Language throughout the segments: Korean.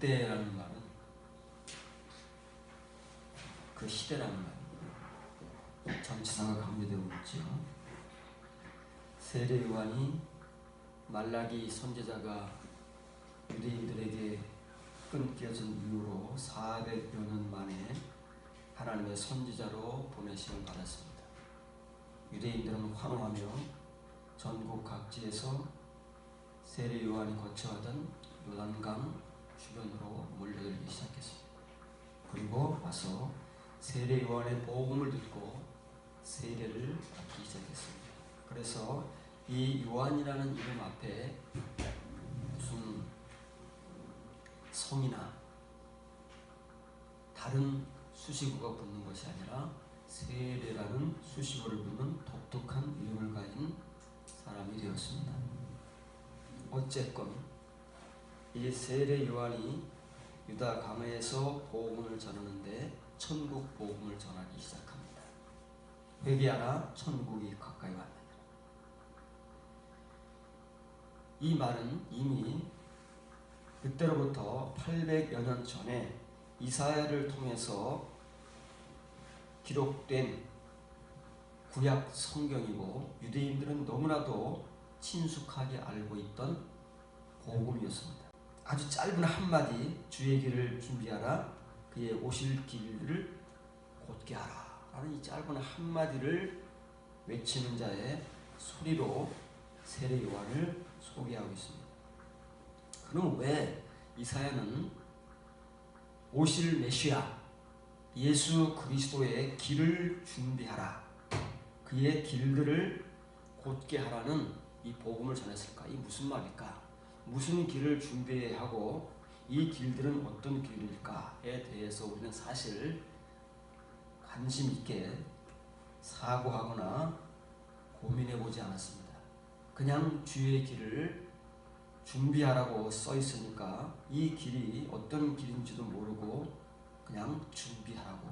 그때라는 말은 그 시대라는 말입니다. 전치사가 강조되고 있죠. 세례 요한이 말라기 선지자가 유대인들에게 끊겨진 이후로 400여 년 만에 하나님의 선지자로 보내심을 받았습니다. 유대인들은 환호하며 전국 각지에서 세례 요한이 거쳐가던 요단강 주변으로 몰려들기 시작했습니다. 그리고 와서 세례 요한의 복음을 듣고 세례를 받기 시작했습니다. 그래서 이 요한이라는 이름 앞에 무슨 성이나 다른 수식어가 붙는 것이 아니라 세례라는 수식어를 붙는 독특한 이름을 가진 사람이 되었습니다. 어쨌건 이 세례 요한이 유다 강해에서 복음을 전하는데 천국 복음을 전하기 시작합니다. 회개하라, 천국이 가까이 왔느니라. 이 말은 이미 그때로부터 800여 년 전에 이사야를 통해서 기록된 구약 성경이고 유대인들은 너무나도 친숙하게 알고 있던 복음이었습니다. 아주 짧은 한마디, 주의 길을 준비하라, 그의 오실 길을 곧게 하라 라는 이 짧은 한마디를 외치는 자의 소리로 세례 요한을 소개하고 있습니다. 그럼 왜 이사야는 오실 메시아 예수 그리스도의 길을 준비하라, 그의 길들을 곧게 하라는 이 복음을 전했을까? 이 무슨 말일까? 무슨 길을 준비해야 하고 이 길들은 어떤 길일까에 대해서 우리는 사실 관심 있게 사고하거나 고민해 보지 않았습니다. 그냥 주의 길을 준비하라고 써 있으니까 이 길이 어떤 길인지도 모르고 그냥 준비하라고.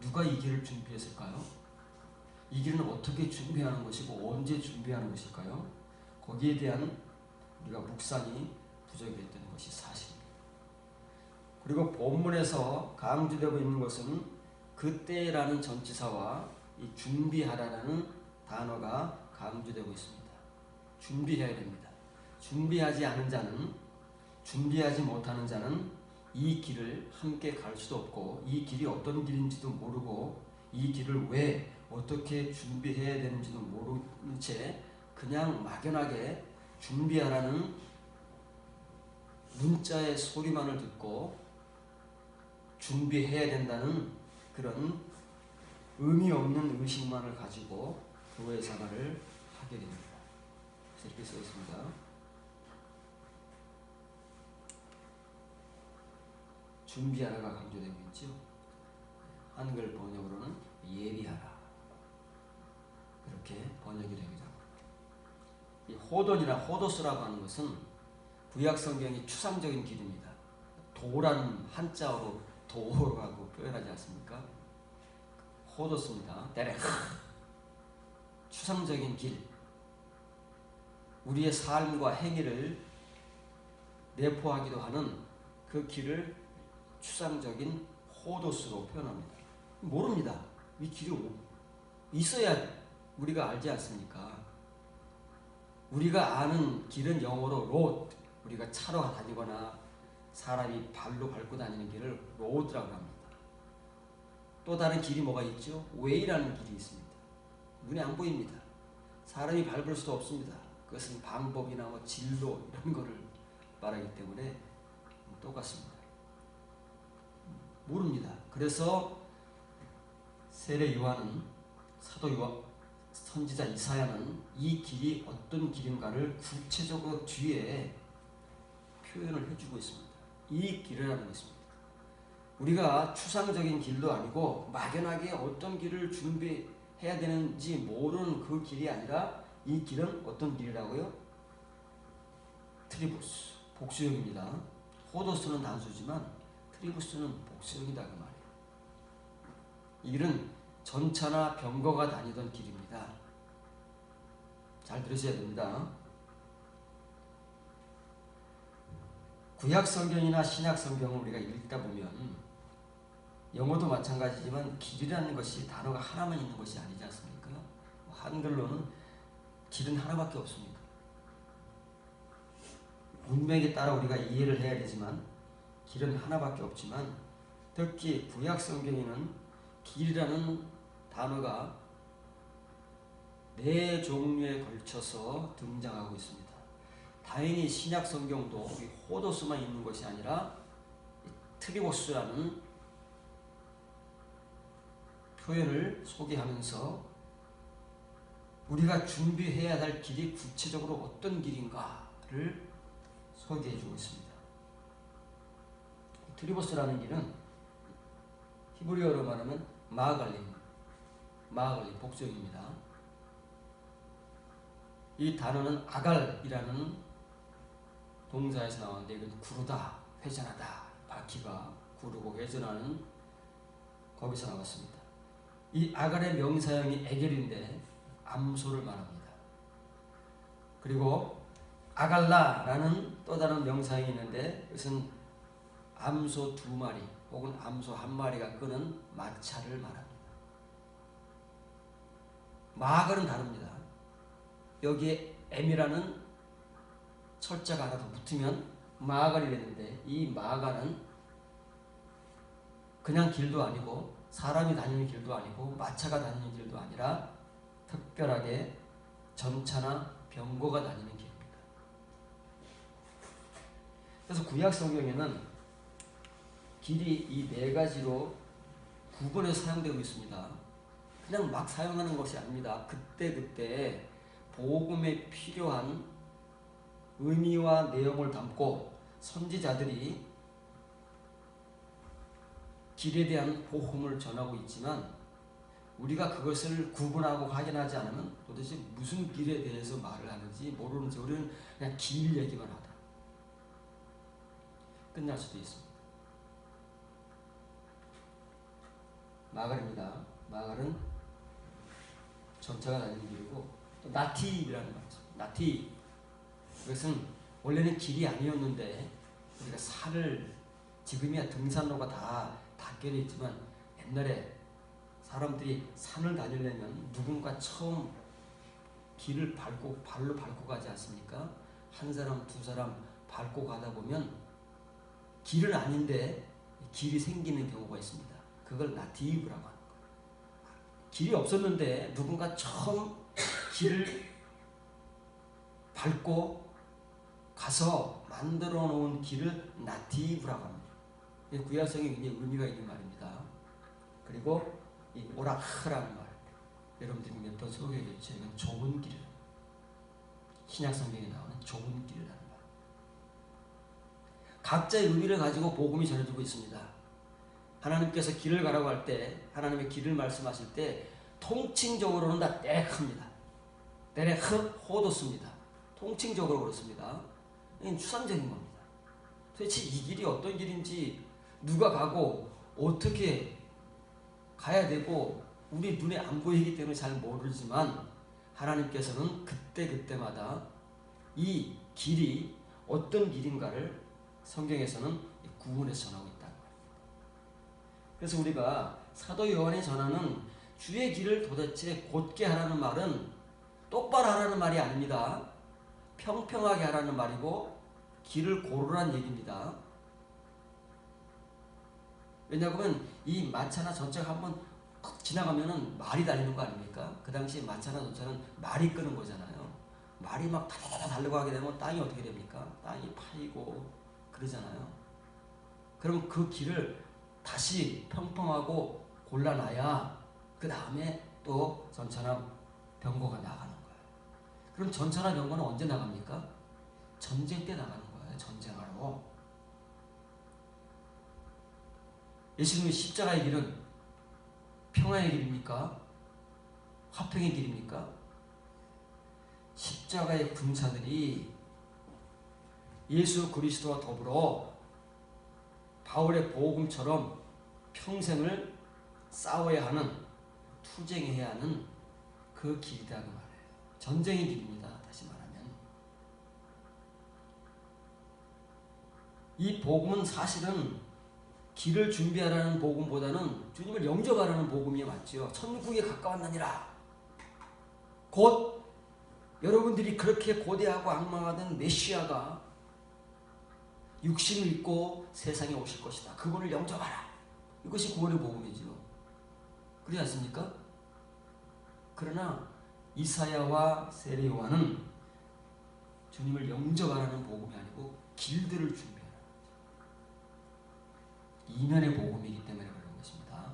누가 이 길을 준비했을까요? 이 길은 어떻게 준비하는 것이고 언제 준비하는 것일까요? 거기에 대한 우리가 묵상이 부족했던 것이 사실입니다. 그리고 본문에서 강조되고 있는 것은 그때라는 전치사와 이 준비하라는 단어가 강조되고 있습니다. 준비해야 됩니다. 준비하지 않은 자는, 준비하지 못하는 자는 이 길을 함께 갈 수도 없고 이 길이 어떤 길인지도 모르고 이 길을 왜 어떻게 준비해야 되는지도 모르는 채 그냥 막연하게 준비하라는 문자의 소리만을 듣고 준비해야 된다는 그런 의미 없는 의식만을 가지고 교회 생활을 하게 됩니다. 이렇게 써 있습니다. 준비하라가 강조되고 있죠. 한글 번역으로는 예비하라 이렇게 번역이 되기도 합니다. 이 호돈이나 호도스라고 하는 것은 구약 성경이 추상적인 길입니다. 도라는 한자어로 도라고 표현하지 않습니까? 호도스입니다. 데레 추상적인 길, 우리의 삶과 행위를 내포하기도 하는 그 길을 추상적인 호도스로 표현합니다. 모릅니다. 이 길이 있어야 우리가 알지 않습니까? 우리가 아는 길은 영어로 로드, 우리가 차로 다니거나 사람이 발로 밟고 다니는 길을 로드라고 합니다. 또 다른 길이 뭐가 있죠? 웨이라는 길이 있습니다. 눈에 안 보입니다. 사람이 밟을 수도 없습니다. 그것은 방법이나 진로 이런 거를 말하기 때문에 똑같습니다. 모릅니다. 그래서 세례 요한은, 사도 요한, 선지자 이사야는 이 길이 어떤 길인가를 구체적으로 뒤에 표현을 해주고 있습니다. 이 길이라는 것입니다. 우리가 추상적인 길도 아니고 막연하게 어떤 길을 준비해야 되는지 모르는 그 길이 아니라 이 길은 어떤 길이라고요? 트리부스, 복수형입니다. 호도스는 단수지만 트리부스는 복수형이다 그 말이에요. 이 길은 전차나 병거가 다니던 길입니다. 잘 들으셔야 됩니다. 구약 성경이나 신약 성경을 우리가 읽다 보면 영어도 마찬가지지만 길이라는 것이 단어가 하나만 있는 것이 아니지 않습니까? 한글로는 길은 하나밖에 없습니다. 문맥에 따라 우리가 이해를 해야 되지만 길은 하나밖에 없지만 특히 구약 성경에는 길이라는 단어가 4종류에 걸쳐서 등장하고 있습니다. 다행히 신약 성경도 호도스만 있는 것이 아니라 트리고스라는 표현을 소개하면서 우리가 준비해야 할 길이 구체적으로 어떤 길인가를 소개해주고 있습니다. 트리고스라는 길은 히브리어로 말하면 마갈림 복종입니다. 이 단어는 아갈이라는 동사에서 나왔는데 이건 구르다, 회전하다, 바퀴가 구르고 회전하는 거기서 나왔습니다. 이 아갈의 명사형이 에겔인데 암소를 말합니다. 그리고 아갈라라는 또 다른 명사형이 있는데 이것은 암소 2마리 혹은 암소 1마리가 끄는 마차를 말합니다. 마갈은 다릅니다. 여기에 M이라는 철자가 하나 더 붙으면 마갈이 되는데 이 마갈은 그냥 길도 아니고 사람이 다니는 길도 아니고 마차가 다니는 길도 아니라 특별하게 전차나 병거가 다니는 길입니다. 그래서 구약 성경에는 길이 이 4가지로 구분해서 사용되고 있습니다. 그냥 막 사용하는 것이 아닙니다. 그때그때 복음에 필요한 의미와 내용을 담고 선지자들이 길에 대한 복음을 전하고 있지만 우리가 그것을 구분하고 확인하지 않으면 도대체 무슨 길에 대해서 말을 하는지 모르는지 우리는 그냥 길 얘기만 하다 끝날 수도 있습니다. 마갈입니다. 마갈은 전차가 다니는 길이고 또 나티라는 말이죠. 나티 이것은 원래는 길이 아니었는데 우리가 산을 지금이야 등산로가 다 닦여져 있지만 옛날에 사람들이 산을 다니려면 누군가 처음 길을 발로 밟고 가지 않습니까? 한 사람, 2사람 밟고 가다 보면 길은 아닌데 길이 생기는 경우가 있습니다. 그걸 나티브라고 하는 거예요. 길이 없었는데 누군가 처음 길을 밟고 가서 만들어 놓은 길을 나티브라고 합니다. 구약성에 굉장히 의미가 있는 말입니다. 그리고 이 오라크라는 말, 여러분들이 몇 번 소개해줬죠. 이건 좁은 길, 신약성경에 나오는 좁은 길이라는 말. 각자의 의미를 가지고 복음이 전해지고 있습니다. 하나님께서 길을 가라고 할 때, 하나님의 길을 말씀하실 때 통칭적으로는 다 데렉합니다. 데렉 호도스입니다. 통칭적으로 그렇습니다. 이건 추상적인 겁니다. 도대체 이 길이 어떤 길인지 누가 가고 어떻게 가야 되고 우리 눈에 안 보이기 때문에 잘 모르지만 하나님께서는 그때마다 이 길이 어떤 길인가를 성경에서는 구분해서 전하고 있다는 거예요. 그래서 우리가 사도 요한이 전하는 주의 길을 도대체 곧게 하라는 말은 똑바로 하라는 말이 아닙니다. 평평하게 하라는 말이고 길을 고르라는 얘기입니다. 왜냐하면 이 마차나 전차가 한번 지나가면은 말이 달리는 거 아닙니까? 그 당시에 마차나 전차는 말이 끄는 거잖아요. 말이 막 다다다 달려가게 되면 땅이 어떻게 됩니까? 땅이 파이고 그러잖아요. 그럼 그 길을 다시 평평하고 골라놔야 그 다음에 또 전차나 병거가 나가는 거예요. 그럼 전차나 병거는 언제 나갑니까? 전쟁 때 나가는 거예요. 전쟁하러. 예수님의 십자가의 길은 평화의 길입니까? 화평의 길입니까? 십자가의 군사들이 예수 그리스도와 더불어 바울의 복음처럼 평생을 싸워야 하는, 투쟁해야 하는 그 길이다 그 말이에요. 전쟁의 길입니다. 다시 말하면 이 복음은 사실은 길을 준비하라는 복음보다는 주님을 영접하라는 복음이 맞죠. 천국에 가까웠느니라. 곧 여러분들이 그렇게 고대하고 악망하던 메시아가 육신을 입고 세상에 오실 것이다. 그분을 영접하라. 이것이 구원의 복음이죠. 그렇지 않습니까? 그러나 이사야와 세례 요한은 주님을 영접하라는 복음이 아니고 길들을 준비하라. 이면의 복음이기 때문에 그런 것입니다.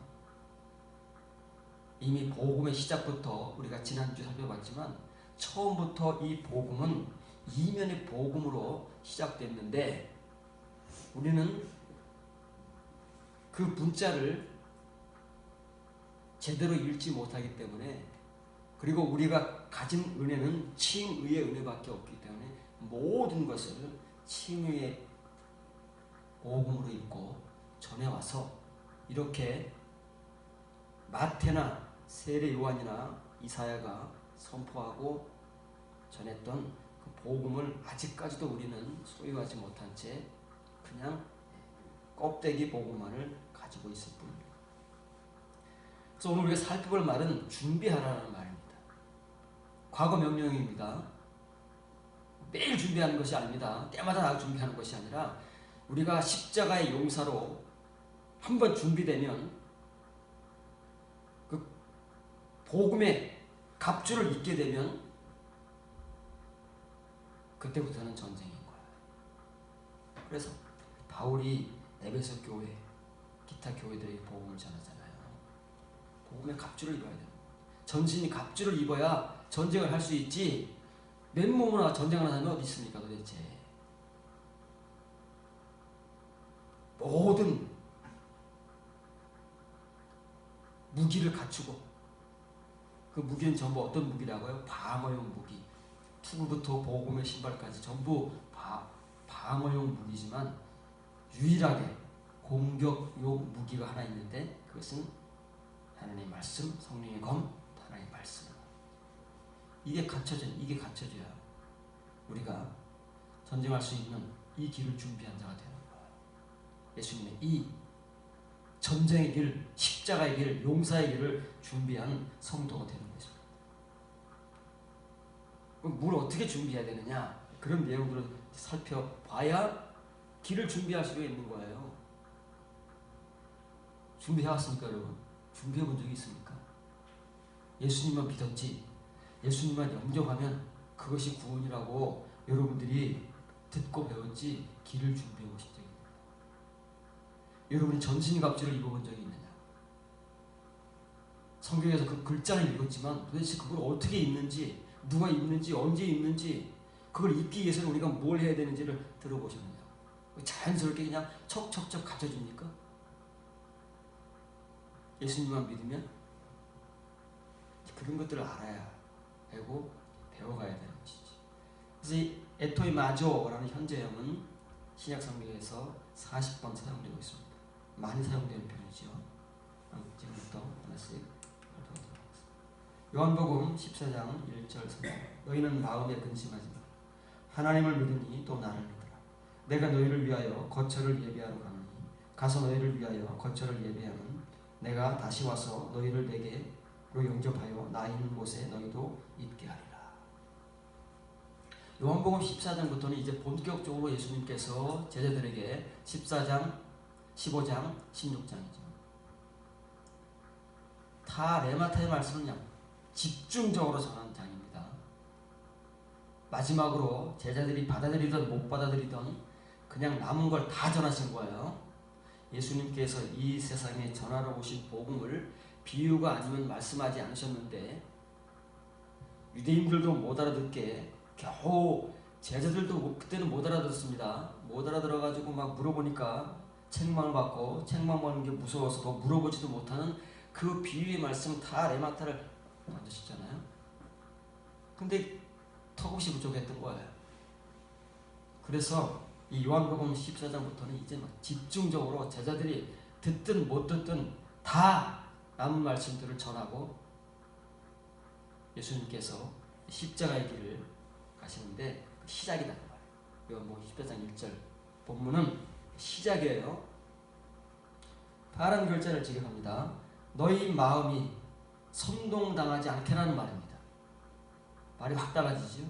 이미 복음의 시작부터 우리가 지난주 살펴봤지만 처음부터 이 복음은 이면의 복음으로 시작됐는데 우리는 그 문자를 제대로 읽지 못하기 때문에 그리고 우리가 가진 은혜는 칭의의 은혜밖에 없기 때문에 모든 것을 칭의의 복음으로 읽고 전해와서 이렇게 마태나 세례 요한이나 이사야가 선포하고 전했던 그 복음을 아직까지도 우리는 소유하지 못한 채 그냥 껍데기 복음만을 가지고 있을 뿐입니다. 그래서 오늘 우리가 살펴볼 말은 준비하라는 말입니다. 과거 명령입니다. 매일 준비하는 것이 아닙니다. 때마다 준비하는 것이 아니라 우리가 십자가의 용사로 한번 준비되면 그 복음의 갑주를 입게 되면 그때부터는 전쟁인 거예요. 그래서 바울이 에베소 교회, 기타 교회들에게 복음을 전하잖아요. 복음의 갑주를 입어야 돼요. 전신이 갑주를 입어야 전쟁을 할 수 있지 맨몸으로 전쟁을 하는 사람이 어디 있습니까 도대체. 모든 무기를 갖추고 그 무기는 전부 어떤 무기라고요? 방어용 무기. 투구부터 보금의 신발까지 전부 방어용 무기지만 유일하게 공격용 무기가 하나 있는데 그것은 하나님의 말씀, 성령의 검, 하나님의 말씀. 이게 갖춰져야 우리가 전쟁할 수 있는 이 길을 준비한 자가 되는 거예요. 예수님의 이 전쟁의 길, 십자가의 길, 용사의 길을 준비한 성도가 되는 것입니다. 그럼 뭘 어떻게 준비해야 되느냐? 그런 내용들을 살펴봐야 길을 준비할 수가 있는 거예요. 준비해왔습니까, 여러분? 준비해본 적이 있습니까? 예수님만 믿었지, 예수님만 영접하면 그것이 구원이라고 여러분들이 듣고 배웠지 길을 준비해 보신 적이 있느냐? 여러분이 전신갑주를 입어본 적이 있느냐? 성경에서 그 글자를 읽었지만 도대체 그걸 어떻게 입는지, 누가 입는지, 언제 입는지, 그걸 입기 위해서는 우리가 뭘 해야 되는지를 들어보셨느냐? 자연스럽게 그냥 척척척 갖춰집니까? 예수님만 믿으면 그런 것들을 알아야 하고 배워가야 되는 것이지. 그래서 이 에토이 마조라는 현재형은 신약 성경에서 40번 사용되고 있습니다. 많이 사용되는 표현이죠. 지금부터 하나씩 살펴보도록 하겠습니다. 요한복음 14장 1절 3절. 너희는 마음에 근심하지 마. 하나님을 믿으니 또 나를 믿으라. 내가 너희를 위하여 거처를 예비하러 가노니 가서 너희를 위하여 거처를 예비하면 내가 다시 와서 너희를 내게로 영접하여 나 있는 곳에 너희도 있게 하리라. 요한복음 14장부터는 이제 본격적으로 예수님께서 제자들에게 14장, 15장, 16장이죠. 다 레마타의 말씀을 그냥 집중적으로 전하는 장입니다. 마지막으로 제자들이 받아들이든 못 받아들이든 그냥 남은 걸 다 전하신 거예요. 예수님께서 이 세상에 전하러 오신 복음을 비유가 아니면 말씀하지 않으셨는데 유대인들도 못 알아듣게 겨우 제자들도 그때는 못 알아듣습니다. 못 알아들어가지고 막 물어보니까 책망을 받고 책망 받는 게 무서워서 더 물어보지도 못하는 그 비유의 말씀 다 레마타를 만드셨잖아요. 근데 턱없이 부족했던 거예요. 그래서 이 요한복음 14장부터는 이제 막 집중적으로 제자들이 듣든 못 듣든 다 남은 말씀들을 전하고 예수님께서 십자가의 길을 가시는데 시작이다. 요한복음 14장 1절 본문은 시작이에요. 바른 결단을 지켜갑니다. 너희 마음이 선동당하지 않게라는 말입니다. 말이 확 달라지죠.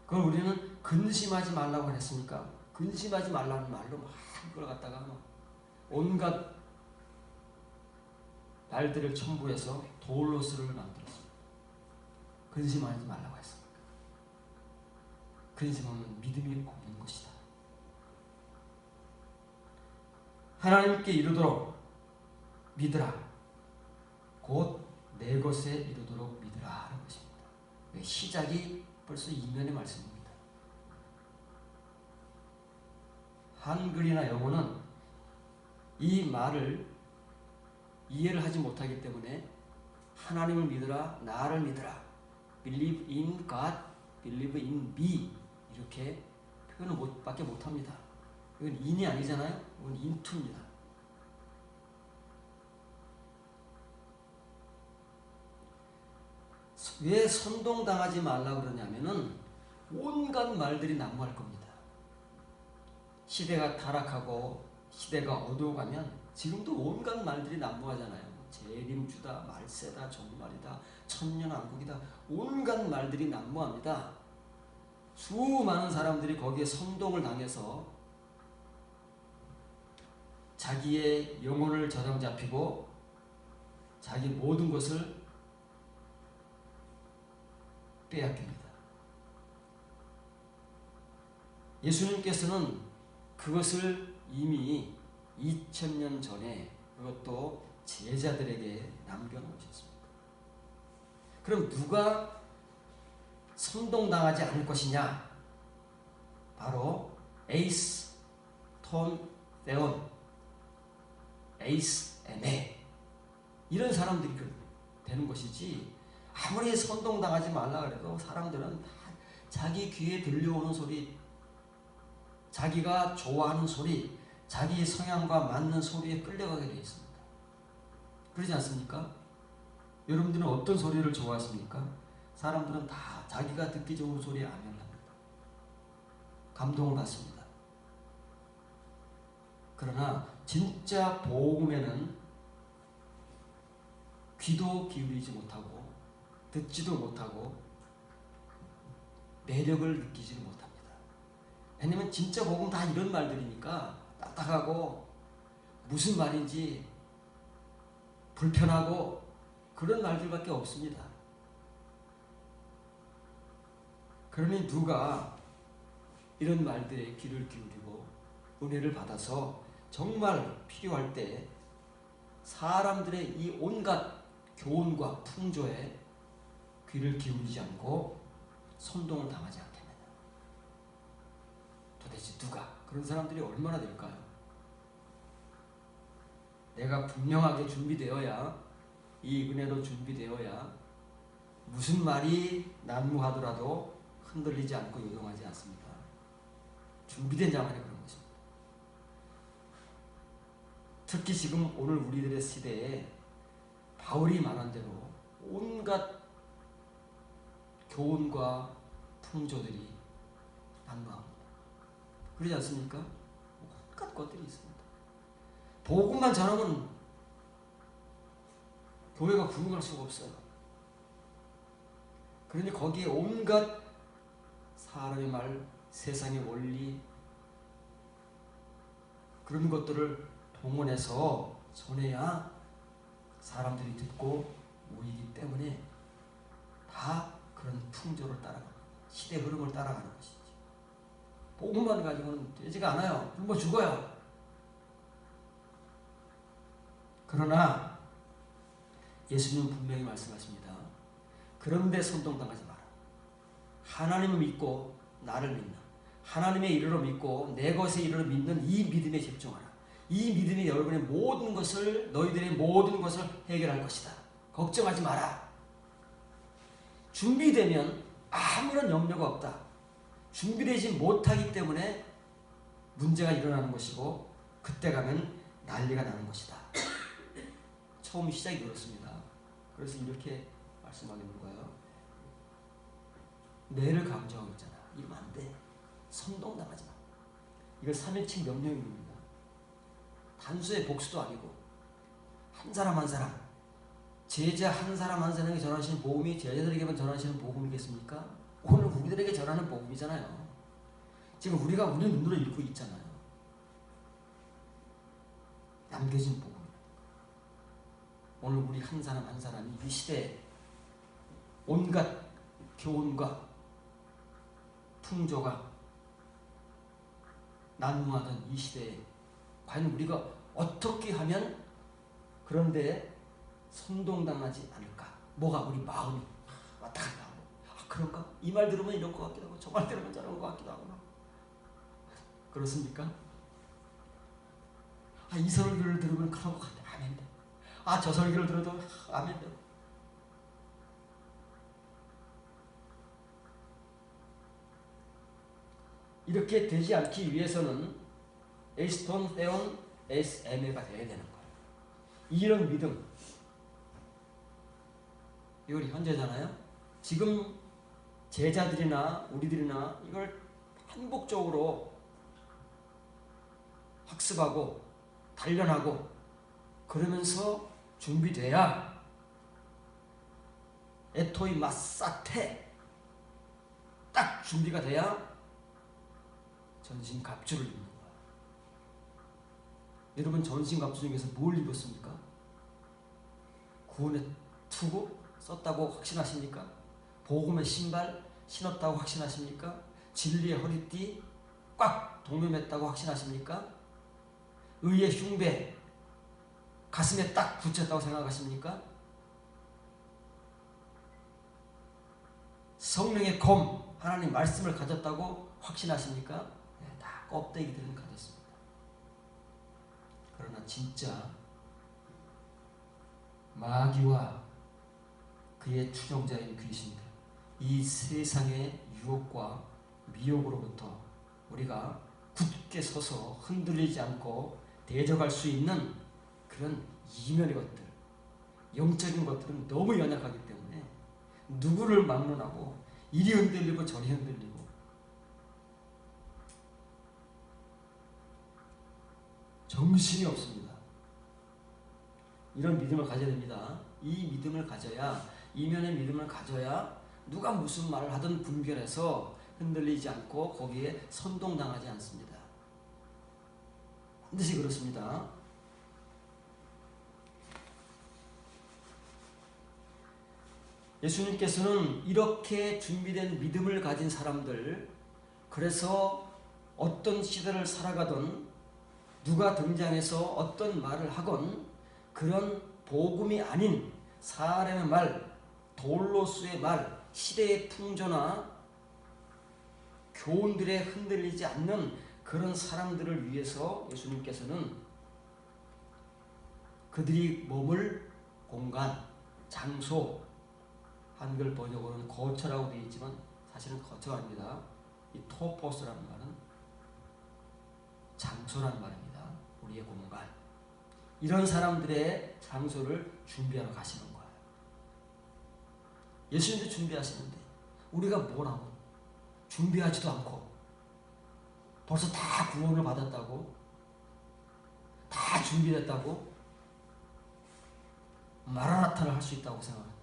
그걸 우리는 근심하지 말라고 했습니까? 근심하지 말라는 말로 막 그걸 갖다가 막 온갖 말들을 첨부해서 돌로스를 만들었습니다. 근심하지 말라고 했습니다. 근심하면 믿음이 없는 것이다. 하나님께 이르도록 믿으라. 곧 내 것에 이르도록 믿으라 하는 것입니다. 시작이 벌써 이면의 말씀입니다. 한글이나 영어는 이 말을 이해를 하지 못하기 때문에 하나님을 믿으라, 나를 믿으라, believe in God, believe in me 이렇게 표현을 밖에 못합니다. 이건 in이 아니잖아요. 이건 into입니다. 왜 선동당하지 말라고 그러냐면은 온갖 말들이 난무할 겁니다. 시대가 타락하고 시대가 어두워가면 지금도 온갖 말들이 난무하잖아요. 재림주다, 말세다, 종말이다, 천년왕국이다. 온갖 말들이 난무합니다. 수많은 사람들이 거기에 선동을 당해서 자기의 영혼을 저당 잡히고 자기 모든 것을 빼앗깁니다. 예수님께서는 그것을 이미 2000년 전에 그것도 제자들에게 남겨놓으셨습니다. 그럼 누가 선동당하지 않을 것이냐? 바로 에이스, 톤, 데온, 에이스, 에메 이런 사람들이 되는 것이지 아무리 선동당하지 말라 그래도 사람들은 다 자기 귀에 들려오는 소리, 자기가 좋아하는 소리, 자기 성향과 맞는 소리에 끌려가게 되어 있습니다. 그러지 않습니까? 여러분들은 어떤 소리를 좋아하십니까? 사람들은 다 자기가 듣기 좋은 소리에 암연합니다. 감동을 받습니다. 그러나 진짜 복음에는 귀도 기울이지 못하고 듣지도 못하고 매력을 느끼지를 못합니다. 왜냐면 진짜 복음 다 이런 말들이니까 딱딱하고 무슨 말인지 불편하고 그런 말들밖에 없습니다. 그러니 누가 이런 말들에 귀를 기울이고 은혜를 받아서 정말 필요할 때 사람들의 이 온갖 교훈과 풍조에 귀를 기울이지 않고 선동을 당하지 않겠느냐. 도대체 누가? 그런 사람들이 얼마나 될까요? 내가 분명하게 준비되어야, 이 은혜도 준비되어야 무슨 말이 난무하더라도 흔들리지 않고 요동하지 않습니다. 준비된 자만이 그런 것입니다. 특히 지금 오늘 우리들의 시대에 바울이 말한 대로 온갖 교훈과 풍조들이 난무합니다. 그러지 않습니까? 온갖 것들이 있습니다. 복음만 전하면 교회가 부흥할 수가 없어요. 그러니 거기에 온갖 사람의 말, 세상의 원리 그런 것들을 동원해서 전해야 사람들이 듣고 모이기 때문에 다 그런 풍조를 따라가는, 시대 흐름을 따라가는 것이지. 복음만 가지고는 되지가 않아요. 굶어 죽어요. 그러나 예수님은 분명히 말씀하십니다. 그런데 선동당하지 마라. 하나님을 믿고 나를 믿는, 하나님의 이르러 믿고 내 것에 이르러 믿는 이 믿음에 집중하라. 이 믿음이 여러분의 모든 것을, 너희들의 모든 것을 해결할 것이다. 걱정하지 마라. 준비되면 아무런 염려가 없다. 준비되지 못하기 때문에 문제가 일어나는 것이고 그때 가면 난리가 나는 것이다. 처음 시작이 그렇습니다. 그래서 이렇게 말씀하는 거예요. 내를 강조하고 있잖아. 이러면 안 돼. 선동당하지 마. 이거 3일칙 명령입니다. 단수의 복수도 아니고 한 사람 한 사람, 제자 한 사람 한 사람에게 전하시는 복음이 제자들에게만 전하시는 복음이겠습니까? 오늘 우리들에게 전하는 복음이잖아요. 지금 우리가 우리 눈으로 읽고 있잖아요. 남겨진 복음. 오늘 우리 한 사람 한 사람이 이 시대에 온갖 교훈과 풍조가 난무하던 이 시대에 과연 우리가 어떻게 하면 그런데 선동당하지 않을까? 뭐가 우리 마음이 왔다 갔다 하고 그런가? 이 말 들으면 이럴 것 같기도 하고 저 말 들으면 저런 것 같기도 하고 그렇습니까? 이 설교를 들으면 그런 것 같아. 아멘. 저 설교를 들어도 아멘. 이렇게 되지 않기 위해서는 에스톤, 세온, 에스에메가 되어야 되는 거예요. 이런 믿음. 이걸 현재잖아요. 지금 제자들이나 우리들이나 이걸 반복적으로 학습하고 단련하고 그러면서 준비돼야 에토이 마사테 딱 준비가 돼야 전신갑주를 입는 거야. 여러분 전신갑주 중에서 뭘 입었습니까? 구원의 투구 썼다고 확신하십니까? 복음의 신발 신었다고 확신하십니까? 진리의 허리띠 꽉 동름했다고 확신하십니까? 의의 흉배 가슴에 딱 붙였다고 생각하십니까? 성령의 검 하나님 말씀을 가졌다고 확신하십니까? 네, 다 껍데기들은 가졌습니다. 그러나 진짜 마귀와 그의 추종자인 귀신들 이 세상의 유혹과 미혹으로부터 우리가 굳게 서서 흔들리지 않고 대적할 수 있는 그런 이면의 것들, 영적인 것들은 너무 연약하기 때문에 누구를 막론하고 이리 흔들리고 저리 흔들리고 정신이 없습니다. 이런 믿음을 가져야 됩니다. 이 믿음을 가져야, 이면의 믿음을 가져야 누가 무슨 말을 하든 분별해서 흔들리지 않고 거기에 선동당하지 않습니다. 반드시 그렇습니다. 예수님께서는 이렇게 준비된 믿음을 가진 사람들, 그래서 어떤 시대를 살아가던 누가 등장해서 어떤 말을 하건 그런 복음이 아닌 사람의 말, 돌로수의 말, 시대의 풍조나 교훈들에 흔들리지 않는 그런 사람들을 위해서 예수님께서는 그들이 머물 공간, 장소, 한글 번역으로는 거처라고 되어 있지만 사실은 거처가 아닙니다. 이 토포스라는 말은 장소라는 말입니다. 우리의 공간. 이런 사람들의 장소를 준비하러 가시는 거예요. 예수님도 준비하시는데 우리가 뭘 하고 준비하지도 않고 벌써 다 구원을 받았다고 다 준비됐다고 마라나타를 할 수 있다고 생각합니다.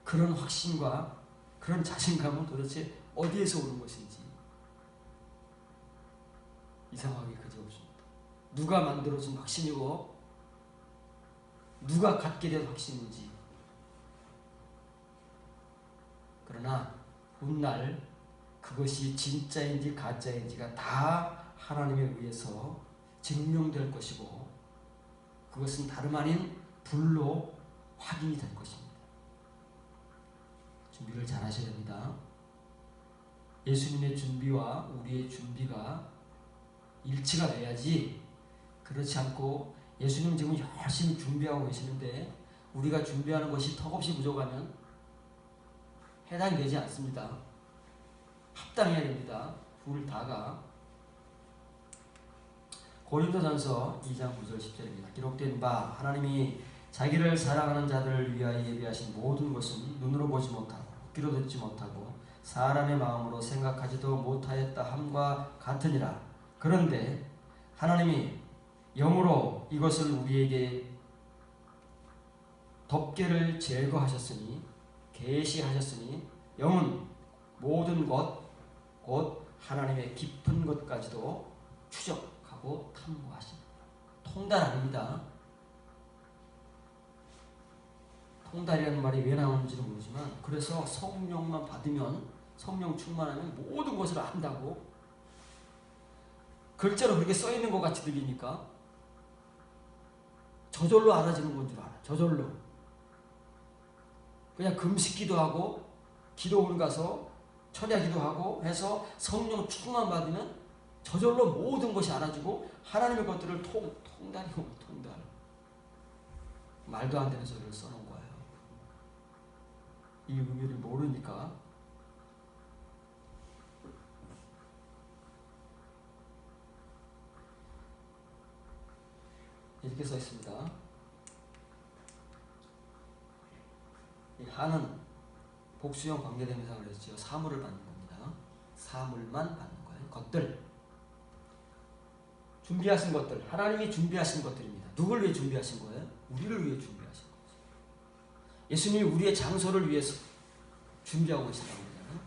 그런 확신과 그런 자신감은 도대체 어디에서 오는 것인지 이상하게 그지없습니다. 누가 만들어준 확신이고 누가 갖게 된 확신인지. 그러나 훗날 그것이 진짜인지 가짜인지가 다 하나님에 의해서 증명될 것이고 그것은 다름 아닌 불로 확인이 될 것입니다. 준비를 잘 하셔야 됩니다. 예수님의 준비와 우리의 준비가 일치가 돼야지, 그렇지 않고 예수님 지금 열심히 준비하고 계시는데 우리가 준비하는 것이 턱없이 부족하면 해당이 되지 않습니다. 합당해야 됩니다. 둘 다가. 고린도전서 2장 9절 10절입니다. 기록된 바 하나님이 자기를 사랑하는 자들을 위하여 예비하신 모든 것은 눈으로 보지 못하고 귀로 듣지 못하고 사람의 마음으로 생각하지도 못하였다 함과 같으니라. 그런데 하나님이 영으로 이것을 우리에게 덮개를 제거하셨으니 계시하셨으니 영은 모든 것 곧 하나님의 깊은 것까지도 추적하고 탐구하십니다. 통달 아닙니다. 통달이라는 말이 왜 나오는지는 모르지만 그래서 성령만 받으면 성령 충만하면 모든 것을 안다고 글자로 그렇게 써있는 것 같이 들리니까 저절로 알아지는 건 줄 알아. 저절로. 그냥 금식기도 하고 기도원 가서 철야기도 하고 해서 성령 충만 받으면 저절로 모든 것이 알아지고 하나님의 것들을 통달이고 통달. 말도 안 되는 소리를 써놓은 거예요. 이 의미를 모르니까. 이렇게 써 있습니다. 이 하는 복수형 관계대명사가 그랬죠. 사물을 받는 겁니다. 사물만 받는 거예요. 것들. 준비하신 것들. 하나님이 준비하신 것들입니다. 누굴 위해 준비하신 거예요? 우리를 위해 준비하신 거죠. 예수님이 우리의 장소를 위해서 준비하고 계시다고 그러잖아요.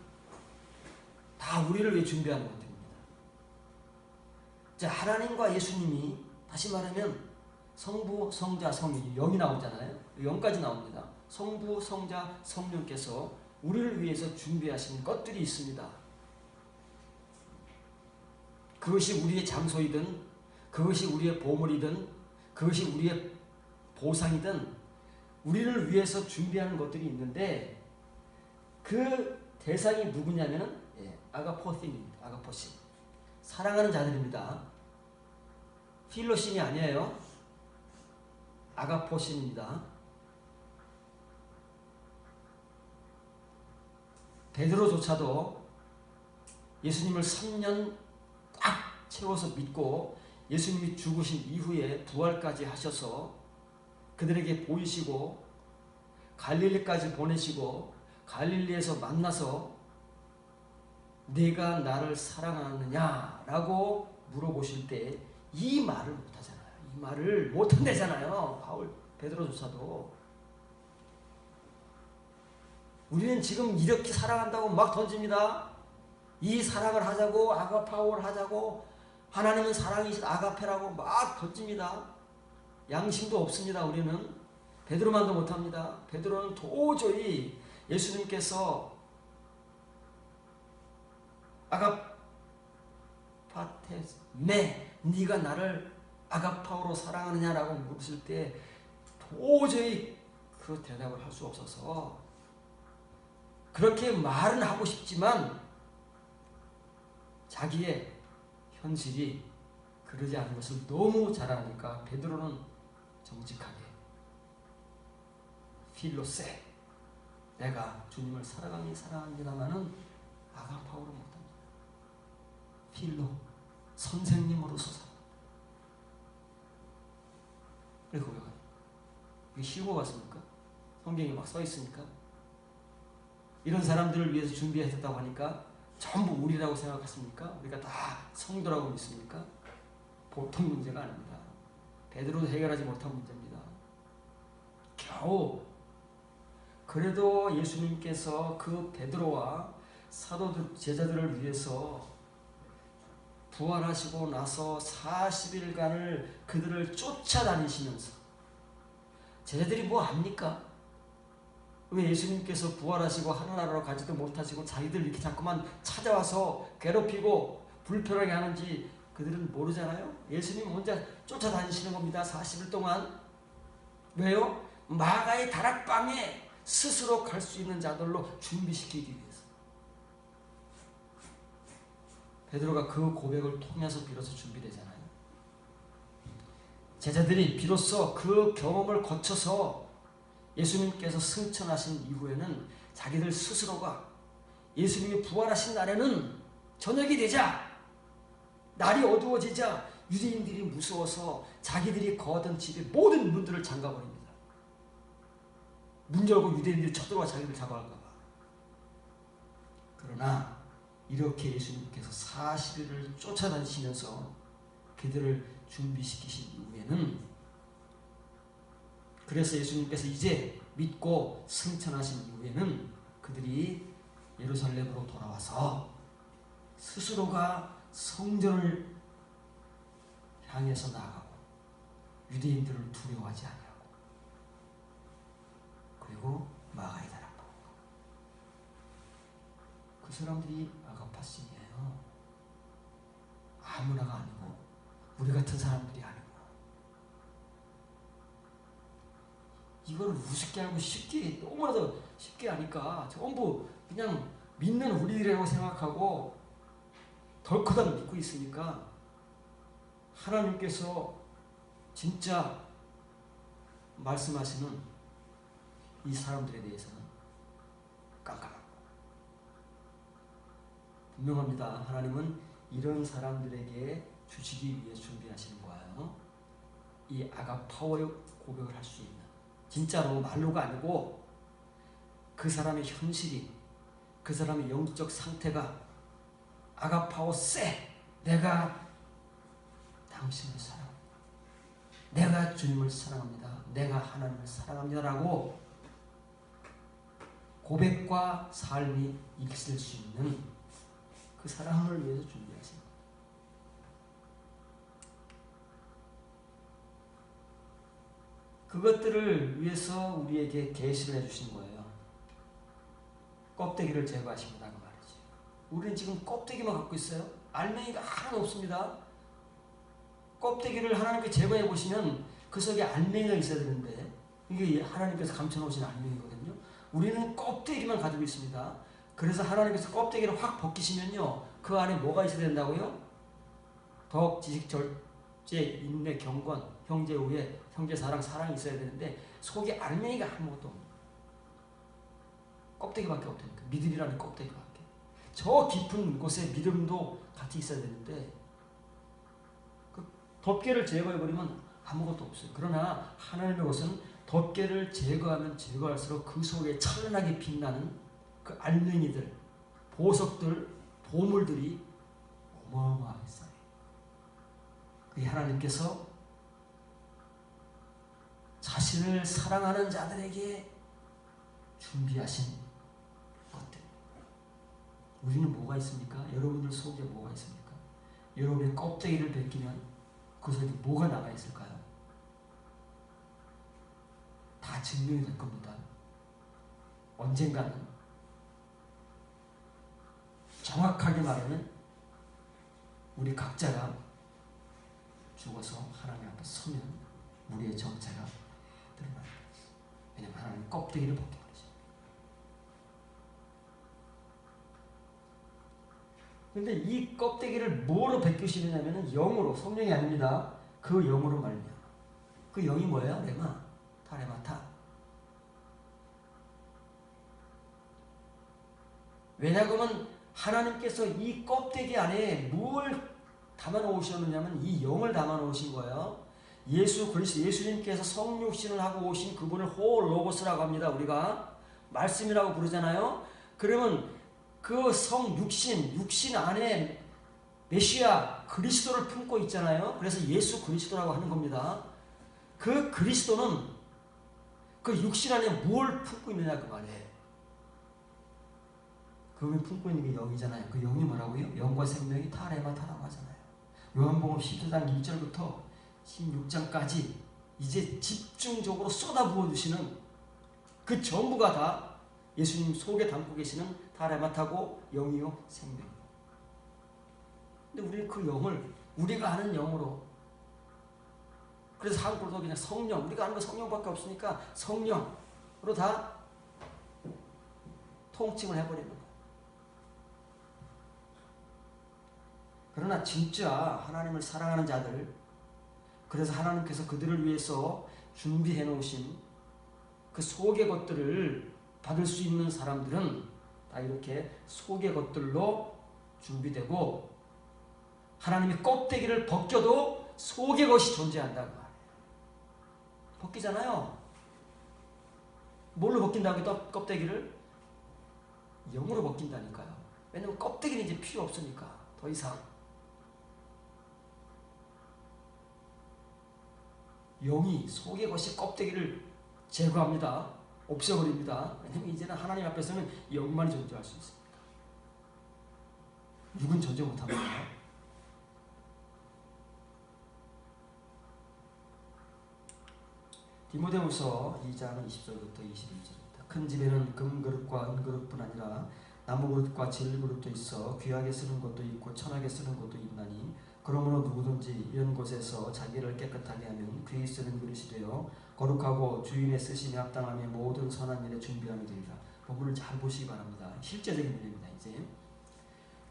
다 우리를 위해 준비하는 것들입니다. 자, 하나님과 예수님이 다시 말하면 성부, 성자, 성령, 영이 나오잖아요. 영까지 나옵니다. 성부, 성자, 성령께서 우리를 위해서 준비하신 것들이 있습니다. 그것이 우리의 장소이든 그것이 우리의 보물이든 그것이 우리의 보상이든 우리를 위해서 준비하는 것들이 있는데 그 대상이 누구냐면은 아가포신입니다. 아가포신. 사랑하는 자들입니다. 필로신이 아니에요. 아가포신입니다. 베드로조차도 예수님을 3년 꽉 채워서 믿고 예수님이 죽으신 이후에 부활까지 하셔서 그들에게 보이시고 갈릴리까지 보내시고 갈릴리에서 만나서 내가 나를 사랑하느냐라고 물어보실 때 이 말을 못하잖아요. 이 말을 못한대잖아요. 베드로조차도. 우리는 지금 이렇게 사랑한다고 막 던집니다. 이 사랑을 하자고 아가파오를 하자고 하나님은 사랑이신 아가페라고 막 던집니다. 양심도 없습니다. 우리는 베드로만도 못합니다. 베드로는 도저히 예수님께서 아가파테스 네가 나를 아가파오로 사랑하느냐라고 물으실 때 도저히 그 대답을 할 수 없어서 그렇게 말은 하고 싶지만 자기의 현실이 그러지 않은 것을 너무 잘 아니까 베드로는 정직하게 필로세 내가 주님을 사랑합니다마는 아가파오로 못합니다. 필로 선생님으로서 살아. 그래 고백하니 이게 쉬운 거 같습니까? 성경에 막 써 있으니까 이런 사람들을 위해서 준비했다고 하니까 전부 우리라고 생각했습니까? 우리가 다 성도라고 믿습니까? 보통 문제가 아닙니다. 베드로도 해결하지 못한 문제입니다. 겨우 그래도 예수님께서 그 베드로와 사도들 제자들을 위해서 부활하시고 나서 40일간을 그들을 쫓아다니시면서 제자들이 뭐 합니까? 왜 예수님께서 부활하시고 하늘나라로 가지도 못하시고 자기들 이렇게 자꾸만 찾아와서 괴롭히고 불편하게 하는지 그들은 모르잖아요. 예수님 혼자 쫓아다니시는 겁니다. 40일 동안. 왜요? 마가의 다락방에 스스로 갈 수 있는 자들로 준비시키기 위해서. 베드로가 그 고백을 통해서 비로소 준비되잖아요. 제자들이 비로소 그 경험을 거쳐서 예수님께서 승천하신 이후에는 자기들 스스로가 예수님이 부활하신 날에는 저녁이 되자 날이 어두워지자 유대인들이 무서워서 자기들이 거하던 집의 모든 문들을 잠가버립니다. 문 열고 유대인들이 쳐들어와 자기들 잡아갈까 봐. 그러나 이렇게 예수님께서 40일을 쫓아다니시면서 그들을 준비시키신 이후에는, 그래서 예수님께서 이제 믿고 승천하신 이후에는 그들이 예루살렘으로 돌아와서 스스로가 성전을 향해서 나아가고 유대인들을 두려워하지 아니하고 그리고 마가이다라. 그 사람들이 아가파신이에요. 아무나가 아니고 우리 같은 사람들이 아니고, 이걸 우습게 알고 쉽게, 너무나도 쉽게 하니까 전부 그냥 믿는 우리라고 생각하고 덜커덕 믿고 있으니까 하나님께서 진짜 말씀하시는 이 사람들에 대해서는 깜깜하고 분명합니다. 하나님은 이런 사람들에게 주시기 위해 준비하시는 거예요. 이 아가파오의 고백을 할 수 있는, 진짜로 말로가 아니고 그 사람의 현실이, 그 사람의 영적 상태가 아가파오 세, 내가 당신을 사랑, 내가 주님을 사랑합니다, 내가 하나님을 사랑합니다라고 고백과 삶이 있을 수 있는 그 사람을 위해서 준비하신 거예요. 그것들을 위해서 우리에게 계시를 해주신 거예요. 껍데기를 제거하십니다 그 말이지. 우리는 지금 껍데기만 갖고 있어요. 알맹이가 하나도 없습니다. 껍데기를 하나님께 제거해 보시면 그 속에 알맹이가 있어야 되는데, 이게 하나님께서 감춰놓으신 알맹이거든요. 우리는 껍데기만 가지고 있습니다. 그래서 하나님께서 껍데기를 확 벗기시면요, 그 안에 뭐가 있어야 된다고요? 덕, 지식, 절제, 인내, 경건, 형제 우애, 형제 사랑, 사랑이 있어야 되는데 속에 알맹이가 아무것도 없는, 껍데기밖에 없다니까. 믿음이라는 껍데기밖에. 저 깊은 곳에 믿음도 같이 있어야 되는데 그 덮개를 제거해버리면 아무것도 없어요. 그러나 하나님의 것은 덮개를 제거하면 제거할수록 그 속에 찬란하게 빛나는 그 알맹이들, 보석들, 보물들이 어마어마하게 쌓여요. 그게 하나님께서 자신을 사랑하는 자들에게 준비하신 것들. 우리는 뭐가 있습니까? 여러분들 속에 뭐가 있습니까? 여러분의 껍데기를 벗기면 그 속에 뭐가 나가 있을까요? 다 증명이 될 겁니다. 언젠가는. 정확하게 말하면 우리 각자가 죽어서 하나님 앞에 서면 우리의 정체가 드러나는 거지. 왜냐하면 하나님 껍데기를 벗겨버리죠. 그런데 이 껍데기를 뭐로 벗기시느냐면 영으로, 성령이 아닙니다. 그 영으로 말미암아. 그 영이 뭐예요? 레마, 타레마타. 왜냐하면 하나님께서 이 껍데기 안에 뭘 담아놓으셨느냐면 이 영을 담아놓으신 거예요. 예수 그리스도, 예수님께서 성육신을 하고 오신 그분을 호로고스라고 합니다. 우리가 말씀이라고 부르잖아요. 그러면 그 성육신 안에 메시아 그리스도를 품고 있잖아요. 그래서 예수 그리스도라고 하는 겁니다. 그 그리스도는 그 육신 안에 뭘 품고 있느냐 그 말이에요. 그분이 품고 있는 게 영이잖아요. 그 영이 뭐라고요? 영과 생명이 타레마타라고 하잖아요. 요한복음 14장 1절부터 16장까지 이제 집중적으로 쏟아부어 주시는 그 전부가 다 예수님 속에 담고 계시는 타레마타고 영이요 생명이요. 근데 우리는 그 영을 우리가 아는 영으로, 그래서 한국도 그냥 성령, 우리가 아는 거 성령밖에 없으니까 성령으로 다 통칭을 해버리는 거예요. 그러나 진짜 하나님을 사랑하는 자들, 그래서 하나님께서 그들을 위해서 준비해 놓으신 그 속의 것들을 받을 수 있는 사람들은 다 이렇게 속의 것들로 준비되고, 하나님이 껍데기를 벗겨도 속의 것이 존재한다고 말해요. 벗기잖아요. 뭘로 벗긴다고요? 껍데기를? 영으로 벗긴다니까요. 왜냐면 껍데기는 이제 필요 없으니까 더 이상. 영이 속의 것이 껍데기를 제거합니다. 없애버립니다. 왜냐면 이제는 하나님 앞에서는 영만이 존재할 수 있습니다. 육은 존재 못합니다. 디모데후서 2장 20절부터 21절입니다. 큰 집에는 금그릇과 은그릇뿐 아니라 나무그릇과 질그릇도 있어 귀하게 쓰는 것도 있고 천하게 쓰는 것도 있나니 그러므로 누구든지 이런 곳에서 자기를 깨끗하게 하면 귀히 쓰는 그릇이 되어 거룩하고 주인의 쓰심에 합당하며 모든 선한 일에 준비함이 되리라. 본문을 잘 보시기 바랍니다. 실제적인 문제입니다. 이제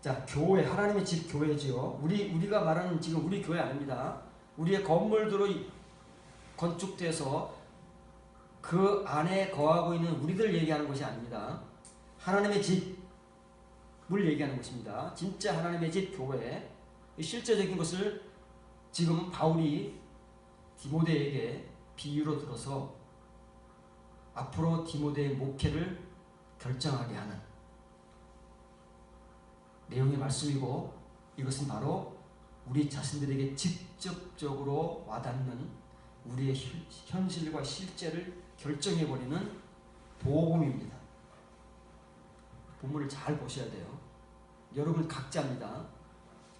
자, 교회, 하나님의 집 교회지요. 우리가 말하는 지금 우리 교회 아닙니다. 우리의 건물들의 건축돼서 그 안에 거하고 있는 우리들 얘기하는 것이 아닙니다. 하나님의 집을 얘기하는 것입니다. 진짜 하나님의 집 교회, 실제적인 것을 지금 바울이 디모데에게 비유로 들어서 앞으로 디모데의 목회를 결정하게 하는 내용의 말씀이고, 이것은 바로 우리 자신들에게 직접적으로 와닿는 우리의 현실과 실제를 결정해버리는 복음입니다. 본문을 잘 보셔야 돼요. 여러분 각자입니다.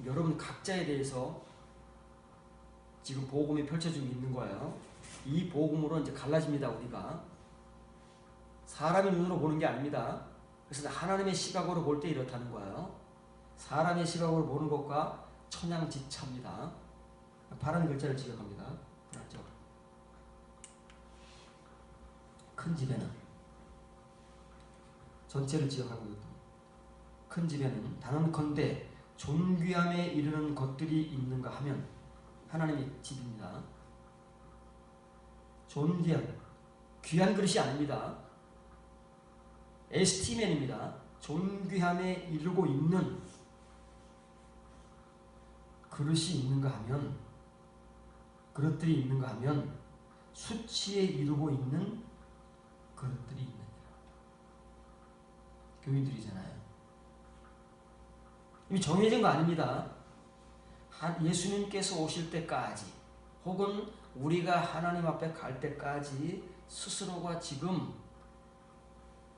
여러분 각자에 대해서 지금 복음이 펼쳐지고 있는 거예요. 이 복음으로 이제 갈라집니다. 우리가 사람의 눈으로 보는 게 아닙니다. 그래서 하나님의 시각으로 볼 때 이렇다는 거예요. 사람의 시각으로 보는 것과 천양지차입니다. 파란 글자를 지적합니다. 맞죠? 큰 집에는 전체를 지적하고 있다. 큰 집에는 단언컨대 존귀함에 이르는 것들이 있는가 하면 하나님의 집입니다. 존귀함, 귀한 그릇이 아닙니다. 에스티맨입니다. 존귀함에 이르고 있는 그릇이 있는가 하면, 그릇들이 있는가 하면 수치에 이르고 있는 그릇들이 있느니라. 교인들이잖아요. 이미 정해진 거 아닙니다. 예수님께서 오실 때까지 혹은 우리가 하나님 앞에 갈 때까지 스스로가 지금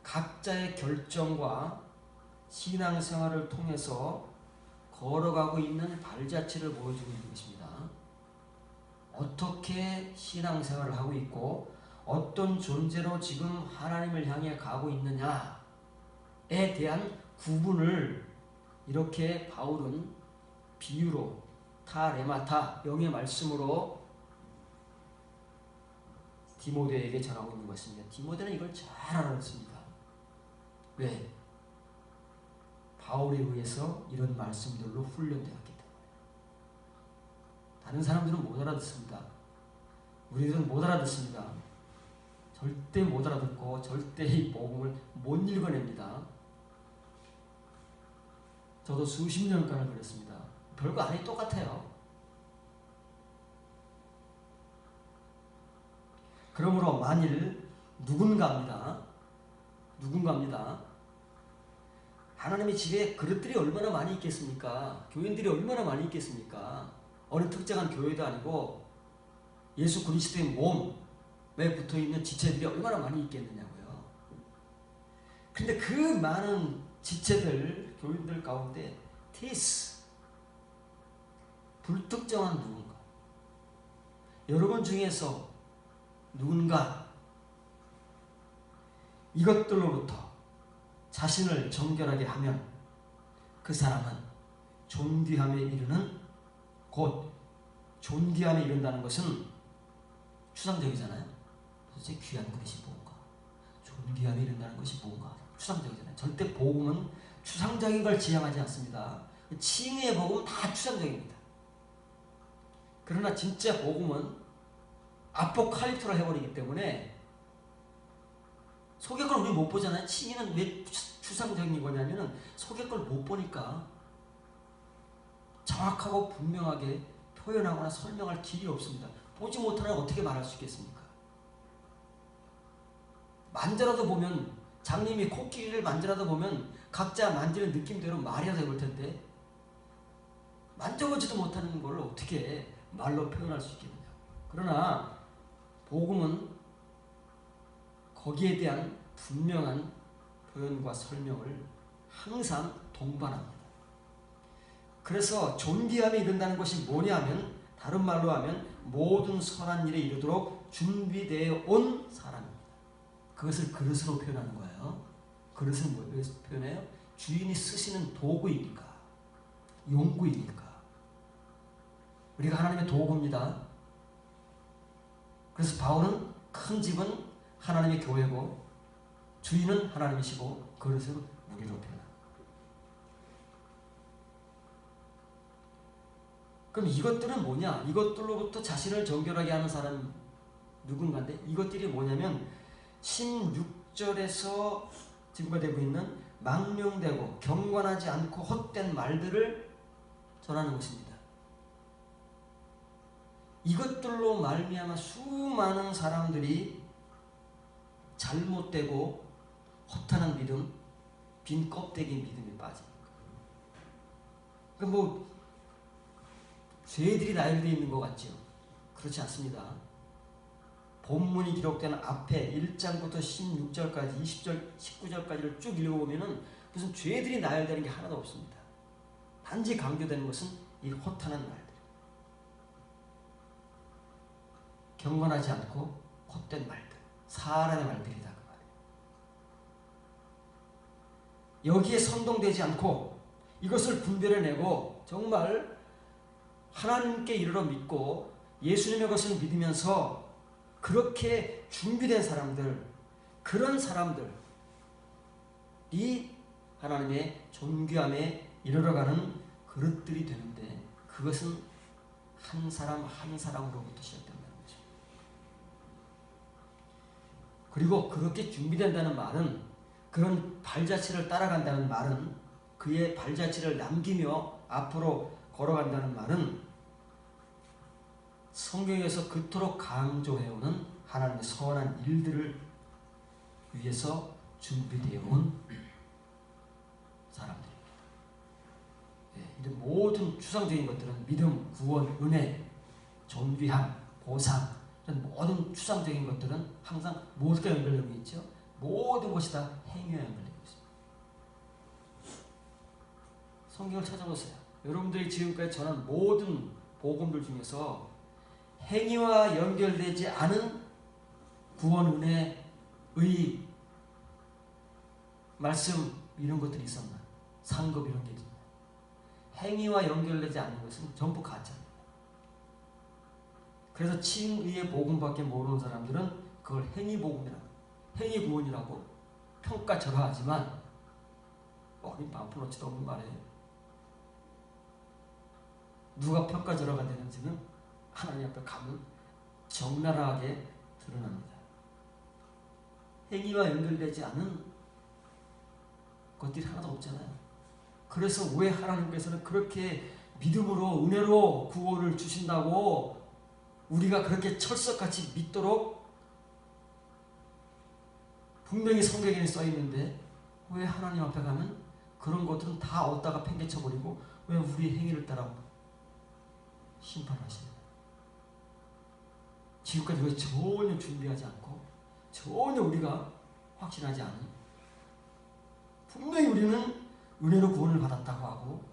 각자의 결정과 신앙생활을 통해서 걸어가고 있는 발자취를 보여주고 있는 것입니다. 어떻게 신앙생활을 하고 있고 어떤 존재로 지금 하나님을 향해 가고 있느냐에 대한 구분을 이렇게 바울은 비유로 타레마타, 영의 말씀으로 디모데에게 전하고 있는 것입니다. 디모데는 이걸 잘 알았습니다. 왜? 바울에 의해서 이런 말씀들로 훈련되었기 때문에. 다른 사람들은 못 알아듣습니다. 우리들은 못 알아듣습니다. 절대 못 알아듣고 절대 이 복음을 못 읽어냅니다. 저도 수십 년간을 그랬습니다. 별거 아니 똑같아요. 그러므로 만일 누군가입니다. 하나님의 집에 그릇들이 얼마나 많이 있겠습니까? 교인들이 얼마나 많이 있겠습니까? 어느 특정한 교회도 아니고 예수 그리스도의 몸에 붙어있는 지체들이 얼마나 많이 있겠느냐고요. 근데 그 많은 지체들, 교인들 가운데 티스, 불특정한 누군가, 여러분 중에서 누군가 이것들로부터 자신을 정결하게 하면 그 사람은 존귀함에 이르는, 곧 존귀함에 이른다는 것은 추상적이잖아요. 도대체 귀한 그릇이 뭔가, 존귀함에 이른다는 것이 뭔가 추상적이잖아요. 절대 복음은 추상적인 걸 지향하지 않습니다. 칭의의 복음은 다 추상적입니다. 그러나 진짜 복음은 아포칼립토를 해버리기 때문에 속의 걸 우리 못 보잖아요. 칭의는 왜 추상적인 거냐면은 속의 걸 못 보니까 정확하고 분명하게 표현하거나 설명할 길이 없습니다. 보지 못하면 어떻게 말할 수 있겠습니까? 만져라도 보면 장님이 코끼리를 만지라다 보면 각자 만지는 느낌대로 말이라도 해볼 텐데 만져보지도 못하는 걸 어떻게 말로 표현할 수 있겠느냐. 그러나 복음은 거기에 대한 분명한 표현과 설명을 항상 동반합니다. 그래서 존귀함에 이른다는 것이 뭐냐면 다른 말로 하면 모든 선한 일에 이르도록 준비되어 온 사람입니다. 그것을 그릇으로 표현하는 거예요. 그릇은 왜 표현해요? 주인이 쓰시는 도구이니까, 용구이니까. 우리가 하나님의 도구입니다. 그래서 바울은 큰 집은 하나님의 교회고 주인은 하나님이시고 그릇을 우리로 표현합니다. 그럼 이것들은 뭐냐? 이것들로부터 자신을 정결하게 하는 사람 누군가인데 이것들이 뭐냐면 16절에서 증거되고 있는 망령되고 경건하지 않고 헛된 말들을 전하는 것입니다. 이것들로 말미암아 수많은 사람들이 잘못되고 허탄한 믿음, 빈 껍데기 믿음에 빠집니다. 그러니까 뭐 죄들이 나열되어 있는 것 같죠? 그렇지 않습니다. 본문이 기록된 앞에 1장부터 16절까지 20절, 19절까지를 쭉 읽어보면 무슨 죄들이 나열되는 게 하나도 없습니다. 단지 강조되는 것은 이 허탄한 말들. 경건하지 않고 헛된 말들. 사람의 말들이다. 그 말이에요. 여기에 선동되지 않고 이것을 분별해내고 정말 하나님께 이르러 믿고 예수님의 것을 믿으면서 그렇게 준비된 사람들, 그런 사람들이 하나님의 존귀함에 이르러가는 그릇들이 되는데 그것은 한 사람 한 사람으로부터 시작된다는 거죠. 그리고 그렇게 준비된다는 말은 그런 발자취를 따라간다는 말은 그의 발자취를 남기며 앞으로 걸어간다는 말은 성경에서 그토록 강조해오는 하나님의 선한 일들을 위해서 준비되어 온 사람들입니다. 이 모든 추상적인 것들은 믿음, 구원, 은혜, 존귀함, 보상 이런 모든 추상적인 것들은 항상 무엇과 연결되고 있죠? 모든 것이 다 행위와 연결되고 있습니다. 성경을 찾아보세요. 여러분들이 지금까지 전한 모든 복음들 중에서 행위와 연결되지 않은 구원, 은혜, 의, 말씀 이런 것들이 있었나? 상급 이런 게 있었나? 행위와 연결되지 않는 것은 전부 가짜입니다. 그래서 칭의의 복음밖에 모르는 사람들은 그걸 행위복음이라고, 행위구원이라고 평가절하하지만 어린 반푼어치도 없는 말이에요. 누가 평가절하가 되는지는 하나님 앞에 가면 적나라하게 드러납니다. 행위와 연결되지 않은 것들이 하나도 없잖아요. 그래서 왜 하나님께서는 그렇게 믿음으로 은혜로 구원을 주신다고 우리가 그렇게 철석같이 믿도록 분명히 성경에 써 있는데 왜 하나님 앞에 가면 그런 것들은 다 얻다가 팽개쳐버리고 왜 우리 행위를 따라 심판하시냐? 지금까지 왜 전혀 준비하지 않고 전혀 우리가 확신하지 않은 분명히 우리는 은혜로 구원을 받았다고 하고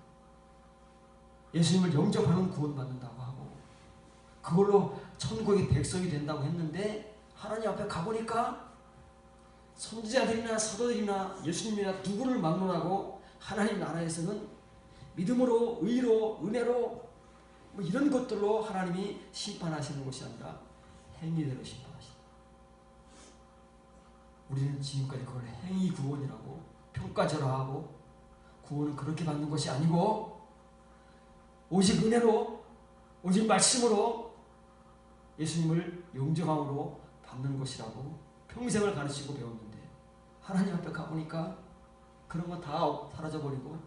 예수님을 영접하면 구원받는다고 하고 그걸로 천국의 백성이 된다고 했는데 하나님 앞에 가보니까 선지자들이나 사도들이나 예수님이나 누구를 막론하고 하나님 나라에서는 믿음으로 의로 은혜로 뭐 이런 것들로 하나님이 심판하시는 것이 아니라 행위대로 심판하신다. 우리는 지금까지 그걸 행위 구원이라고 평가절하하고 구원은 그렇게 받는 것이 아니고 오직 은혜로 오직 말씀으로 예수님을 영접함으로 받는 것이라고 평생을 가르치고 배웠는데 하나님 앞에 가보니까 그런 거 다 사라져버리고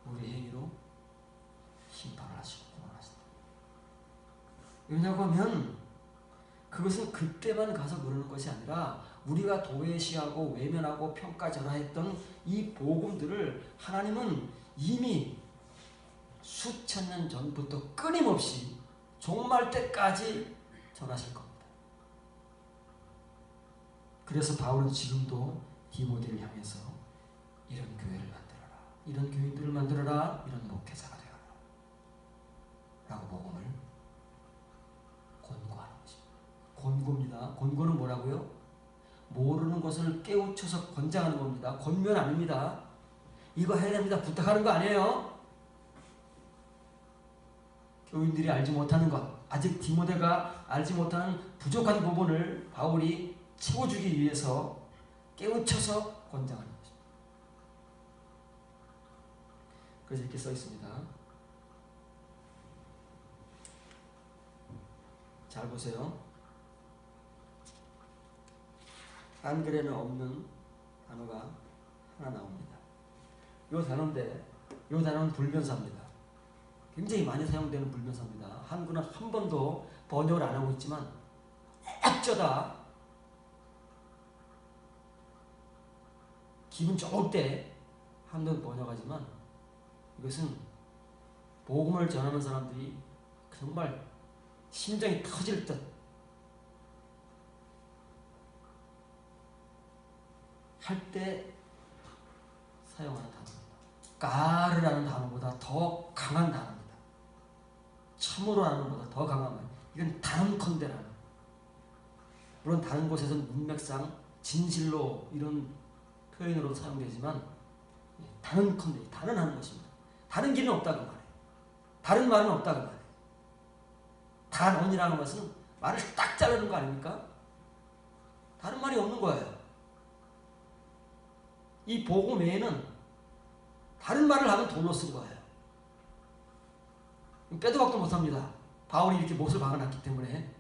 우리 행위로 심판을 하시고 구원하신다. 왜냐고 하면 그것은 그때만 가서 그러는 것이 아니라 우리가 도외시하고 외면하고 평가절하했던 이 복음들을 하나님은 이미 수천 년 전부터 끊임없이 종말 때까지 전하실 겁니다. 그래서 바울은 지금도 디모데를 향해서 이런 교회를 만들어라, 이런 교인들을 만들어라, 이런 목회자가 되어라 라고 복음을 권고하는 것입니다. 권고입니다. 권고는 뭐라고요? 모르는 것을 깨우쳐서 권장하는 겁니다. 권면 아닙니다. 이거 해야 됩니다. 부탁하는 거 아니에요. 교인들이 알지 못하는 것, 아직 디모데가 알지 못하는 부족한 부분을 바울이 채워주기 위해서 깨우쳐서 권장하는 것입니다. 그래서 이렇게 써 있습니다. 잘 보세요. 한글에는 없는 단어가 하나 나옵니다. 이 단어인데, 이 단어는 불변사입니다. 굉장히 많이 사용되는 불변사입니다. 한글은 한 번도 번역을 안 하고 있지만 어쩌다 기분 좋을 때 한번 번역하지만 이것은 복음을 전하는 사람들이 정말 심장이 터질 듯 할 때 사용하는 단어입니다. 까르라는 단어보다 더 강한 단어입니다. 참으로라는 것보다 더 강한 말. 이건 단언컨대라는. 물론 다른 곳에서는 문맥상 진실로 이런 표현으로 사용되지만 단언컨대, 단언하는 것입니다. 다른 길은 없다고 말해요. 다른 말은 없다고 말해요. 단언이라는 것은 말을 딱 자르는 거 아닙니까? 다른 말이 없는 거예요. 이 복음 외에는 다른 말을 하면 돌로 쓴 거예요. 빼도 박도 못합니다. 바울이 이렇게 못을 박아놨기 때문에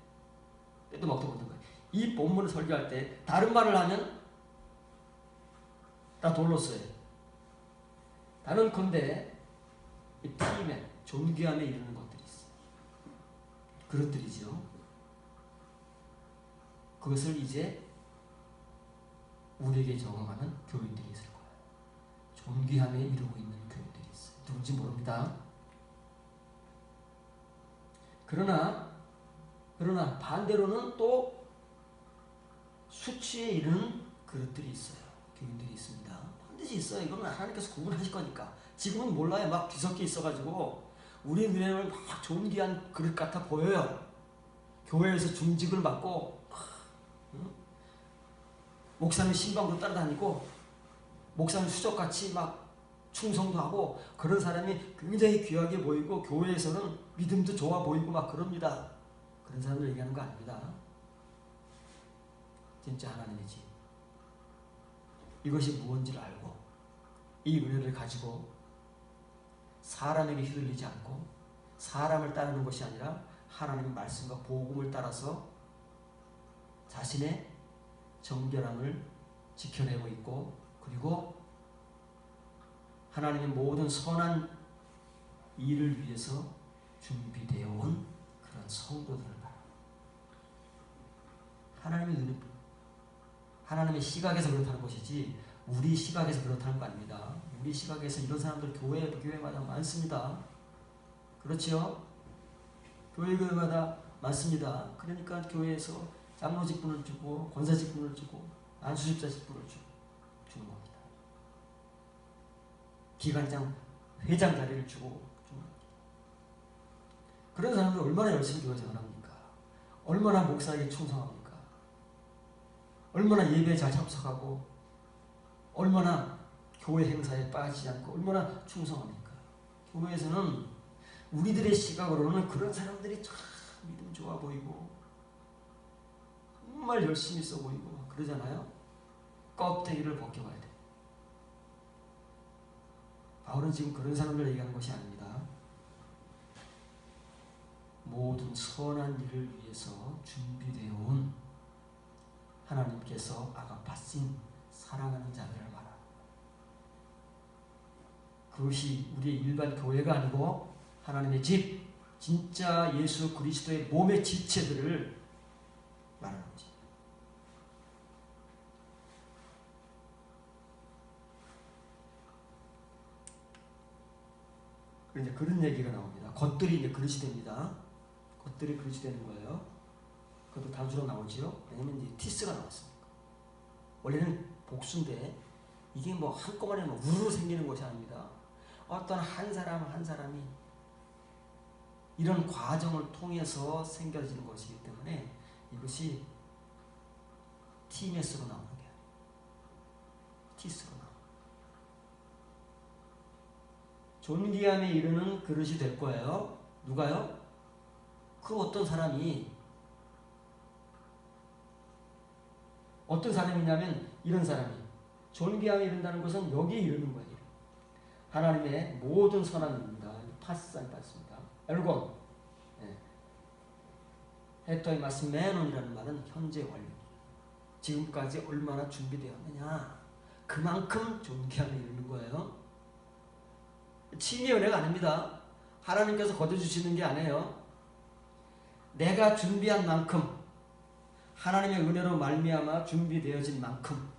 빼도 박도 못한 거예요. 이 본문을 설교할 때 다른 말을 하면 다 돌로 써요. 단언컨대 이 팀에 존귀함에 이르는 것들이 있어요. 그것들이죠. 그것을 이제 우리에게 적용하는 교인들이 있을 거예요. 존귀함에 이르고 있는 교인들이 있어요. 누군지 모릅니다. 그러나 반대로는 또 수치에 이르는 그릇들이 있어요. 교인들이 있습니다. 반드시 있어요. 이거는 하나님께서 구분하실 거니까. 지금은 몰라요. 막 뒤섞여 있어가지고 우리 눈에는 막 존귀한 그릇 같아 보여요. 교회에서 중직을 맡고 목사님 신방도 따라다니고 목사님 수족같이 막 충성도 하고 그런 사람이 굉장히 귀하게 보이고 교회에서는 믿음도 좋아 보이고 막 그럽니다. 그런 사람들 얘기하는 거 아닙니다. 진짜 하나님의 집. 이것이 무엇인지를 알고 이 은혜를 가지고 사람에게 휘둘리지 않고 사람을 따르는 것이 아니라 하나님의 말씀과 복음을 따라서 자신의 정결함을 지켜내고 있고 그리고 하나님의 모든 선한 일을 위해서 준비되어 온 그런 성도들을 바랍니다. 하나님의 눈에 하나님의 시각에서 그렇다는 것이지 우리 시각에서 그렇다는 거 아닙니다. 우리 시각에서 이런 사람들 교회마다 많습니다. 그렇죠? 교회마다 많습니다. 그러니까 교회에서 장로 직분을 주고 권사 직분을 주고 안수집사 직분을 주는 겁니다. 기관장 회장 자리를 주고 주는 겁니다. 그런 사람들 얼마나 열심히 교회 생활합니까? 얼마나 목사에게 충성합니까? 얼마나 예배에 잘 참석하고 얼마나 교회 행사에 빠지지 않고 얼마나 충성합니까? 교회에서는 우리들의 시각으로는 그런 사람들이 참 믿음 좋아 보이고 정말 열심히 써 보이고 그러잖아요. 껍데기를 벗겨봐야 돼. 바울은 지금 그런 사람들 얘기하는 것이 아닙니다. 모든 선한 일을 위해서 준비되어 온 하나님께서 아가파신 사랑하는 자들을 말합니다. 그것이 우리의 일반 교회가 아니고 하나님의 집, 진짜 예수 그리스도의 몸의 지체들을 말하는 거죠. 이제 그런 얘기가 나옵니다. 겉들이 이제 그릇이 됩니다. 겉들이 그릇이 되는 거예요. 그것도 단수로 나오지요. 왜냐면 이제 티스가 나왔으니까. 원래는 복수인데 이게 뭐 한꺼번에 뭐 우르르 생기는 것이 아닙니다. 어떤 한 사람 한 사람이 이런 과정을 통해서 생겨지는 것이기 때문에 이것이 티메스로 나오는 게 아니에요. 티스로 나오는 거예요. 존귀함에 이르는 그릇이 될 거예요. 누가요? 그 어떤 사람이냐면 이런 사람이 존귀함에 이른다는 것은 여기에 이르는 거예요. 하나님의 모든 선한 일입니다. 파스상이 받습니다. 엘곤 헤토이 마스메논이라는 말은 현재 완료. 지금까지 얼마나 준비되었느냐 그만큼 존귀함에 이르는 거예요. 칭의 은혜가 아닙니다. 하나님께서 거둬주시는 게 아니에요. 내가 준비한 만큼 하나님의 은혜로 말미암아 준비되어진 만큼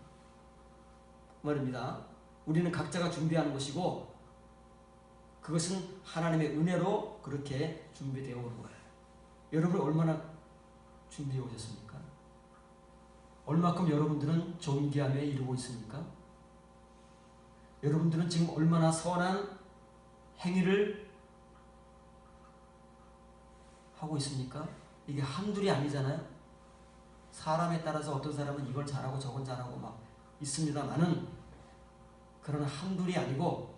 말입니다. 우리는 각자가 준비하는 것이고 그것은 하나님의 은혜로 그렇게 준비되어 오는 거예요. 여러분 얼마나 준비해 오셨습니까? 얼마큼 여러분들은 존귀함에 이르고 있습니까? 여러분들은 지금 얼마나 선한 행위를 하고 있습니까? 이게 한둘이 아니잖아요. 사람에 따라서 어떤 사람은 이걸 잘하고 저건 잘하고 막 있습니다만은 그런 한둘이 아니고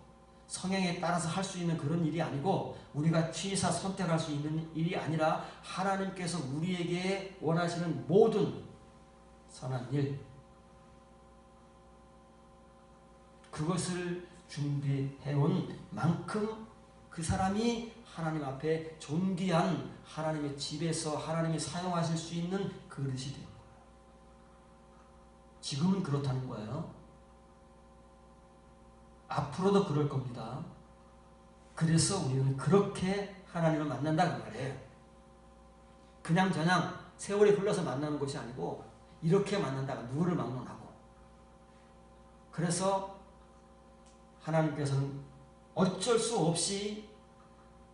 성향에 따라서 할 수 있는 그런 일이 아니고 우리가 취사 선택할 수 있는 일이 아니라 하나님께서 우리에게 원하시는 모든 선한 일 그것을 준비해온 만큼 그 사람이 하나님 앞에 존귀한 하나님의 집에서 하나님이 사용하실 수 있는 그릇이 되는 거예요. 지금은 그렇다는 거예요. 앞으로도 그럴 겁니다. 그래서 우리는 그렇게 하나님을 만난다 그 말이에요. 그냥 저냥 세월이 흘러서 만나는 것이 아니고 이렇게 만난다가 누구를 막론하고 그래서 하나님께서는 어쩔 수 없이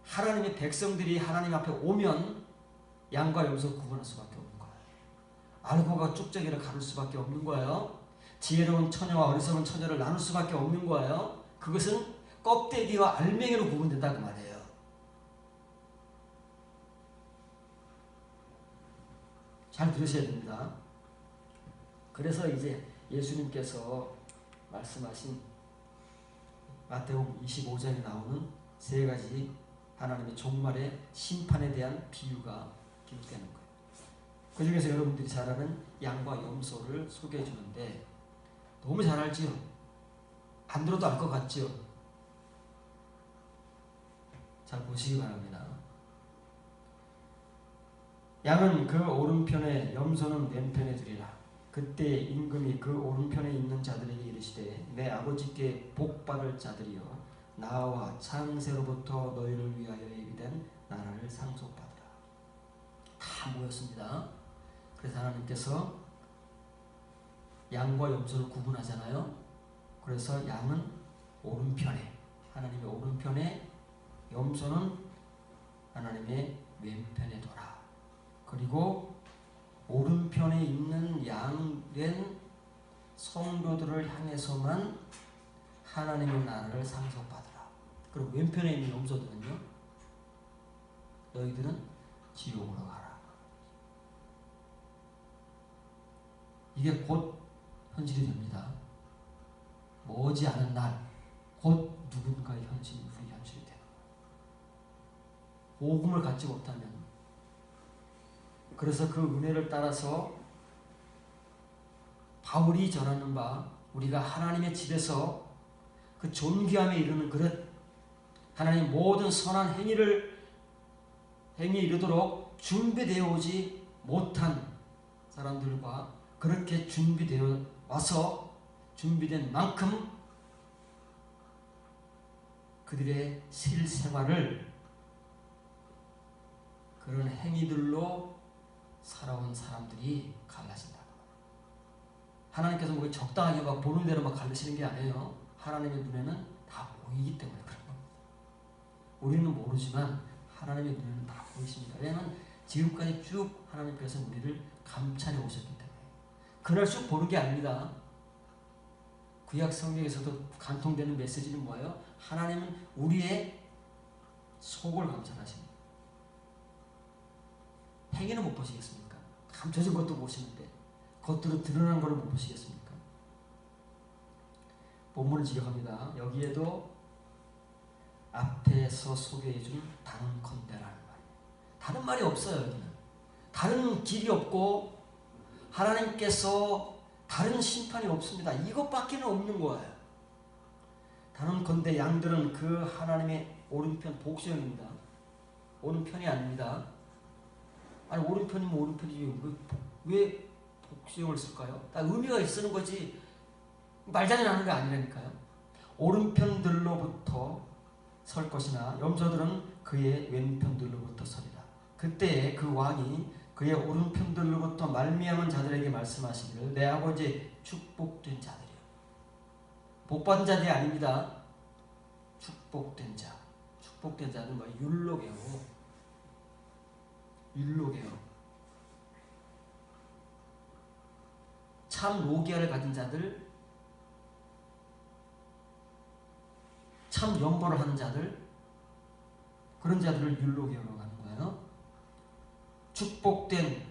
하나님의 백성들이 하나님 앞에 오면 양과 염소 구분할 수밖에 없는 거예요. 알고가 쭉저기를 가를 수밖에 없는 거예요. 지혜로운 처녀와 어리석은 처녀를 나눌 수밖에 없는 거예요. 그것은 껍데기와 알맹이로 구분된다 그 말이에요. 잘 들으셔야 됩니다. 그래서 이제 예수님께서 말씀하신 마태복음 25장에 나오는 세 가지 하나님의 종말의 심판에 대한 비유가 기록되는 거예요. 그 중에서 여러분들이 잘 아는 양과 염소를 소개해 주는데 너무 잘 알지요? 안 들어도 알 것 같지요? 잘 보시기 바랍니다. 양은 그 오른편에 염소는 왼편에 두리라. 그때 임금이 그 오른편에 있는 자들에게 이르시되 내 아버지께 복받을 자들이여 나와 창세로부터 너희를 위하여 예비된 나라를 상속받으라. 다 모였습니다. 그래서 하나님께서 양과 염소를 구분하잖아요. 그래서 양은 오른편에 하나님의 오른편에 염소는 하나님의 왼편에 둬라. 그리고 오른편에 있는 양된 성도들을 향해서만 하나님의 나라를 상속받으라. 그리고 왼편에 있는 염소들은요, 너희들은 지옥으로 가라. 이게 곧 현실이 됩니다. 머지 않은 날, 곧 누군가의 현실이 우리 현실이 되는 거예요. 복음을 갖지 못하면, 그래서 그 은혜를 따라서 바울이 전하는 바, 우리가 하나님의 집에서 그 존귀함에 이르는 그릇, 하나님 모든 선한 행위에 이르도록 준비되어 오지 못한 사람들과 그렇게 준비되어 와서 준비된 만큼 그들의 실생활을 그런 행위들로 살아온 사람들이 갈라진다. 하나님께서 뭐 적당하게 막 보는 대로 막 갈르시는 게 아니에요. 하나님의 눈에는 다 보이기 때문에 그런 겁니다. 우리는 모르지만 하나님의 눈에는 다 보이십니다. 왜냐하면 지금까지 쭉 하나님께서 우리를 감찰해 오셨기 때문에. 그날 쭉 보는 게 아닙니다. 구약 성경에서도 간통되는 메시지는 뭐예요? 하나님은 우리의 속을 감찰하십니다. 행위는 못 보시겠습니까? 감춰진 것도 보시는데 겉으로 드러난 것을 못 보시겠습니까? 본문을 지적합니다. 여기에도 앞에서 소개해준 단컨대라는 말이에요. 다른 말이 없어요. 여기는 다른 길이 없고 하나님께서 다른 심판이 없습니다. 이것밖에는 없는 거예요. 단언컨대 양들은 그 하나님의 오른편 복수형입니다. 오른편이 아닙니다. 아니 오른편이면 오른편이지 왜 복수형을 쓸까요? 다 의미가 있는 거지 말장난 하는 게 아니라니까요. 오른편들로부터 설 것이나 염소들은 그의 왼편들로부터 서리라. 그때 그 왕이 그의 오른편들로부터 말미암은 자들에게 말씀하시기를 내 아버지의 축복된 자들이요. 복받은 자들이 아닙니다. 축복된 자. 축복된 자는 뭐 율로게요. 율로게요. 참 로기아를 가진 자들, 참 연보를 하는 자들, 그런 자들을 율로게어로 가는 거예요. 축복된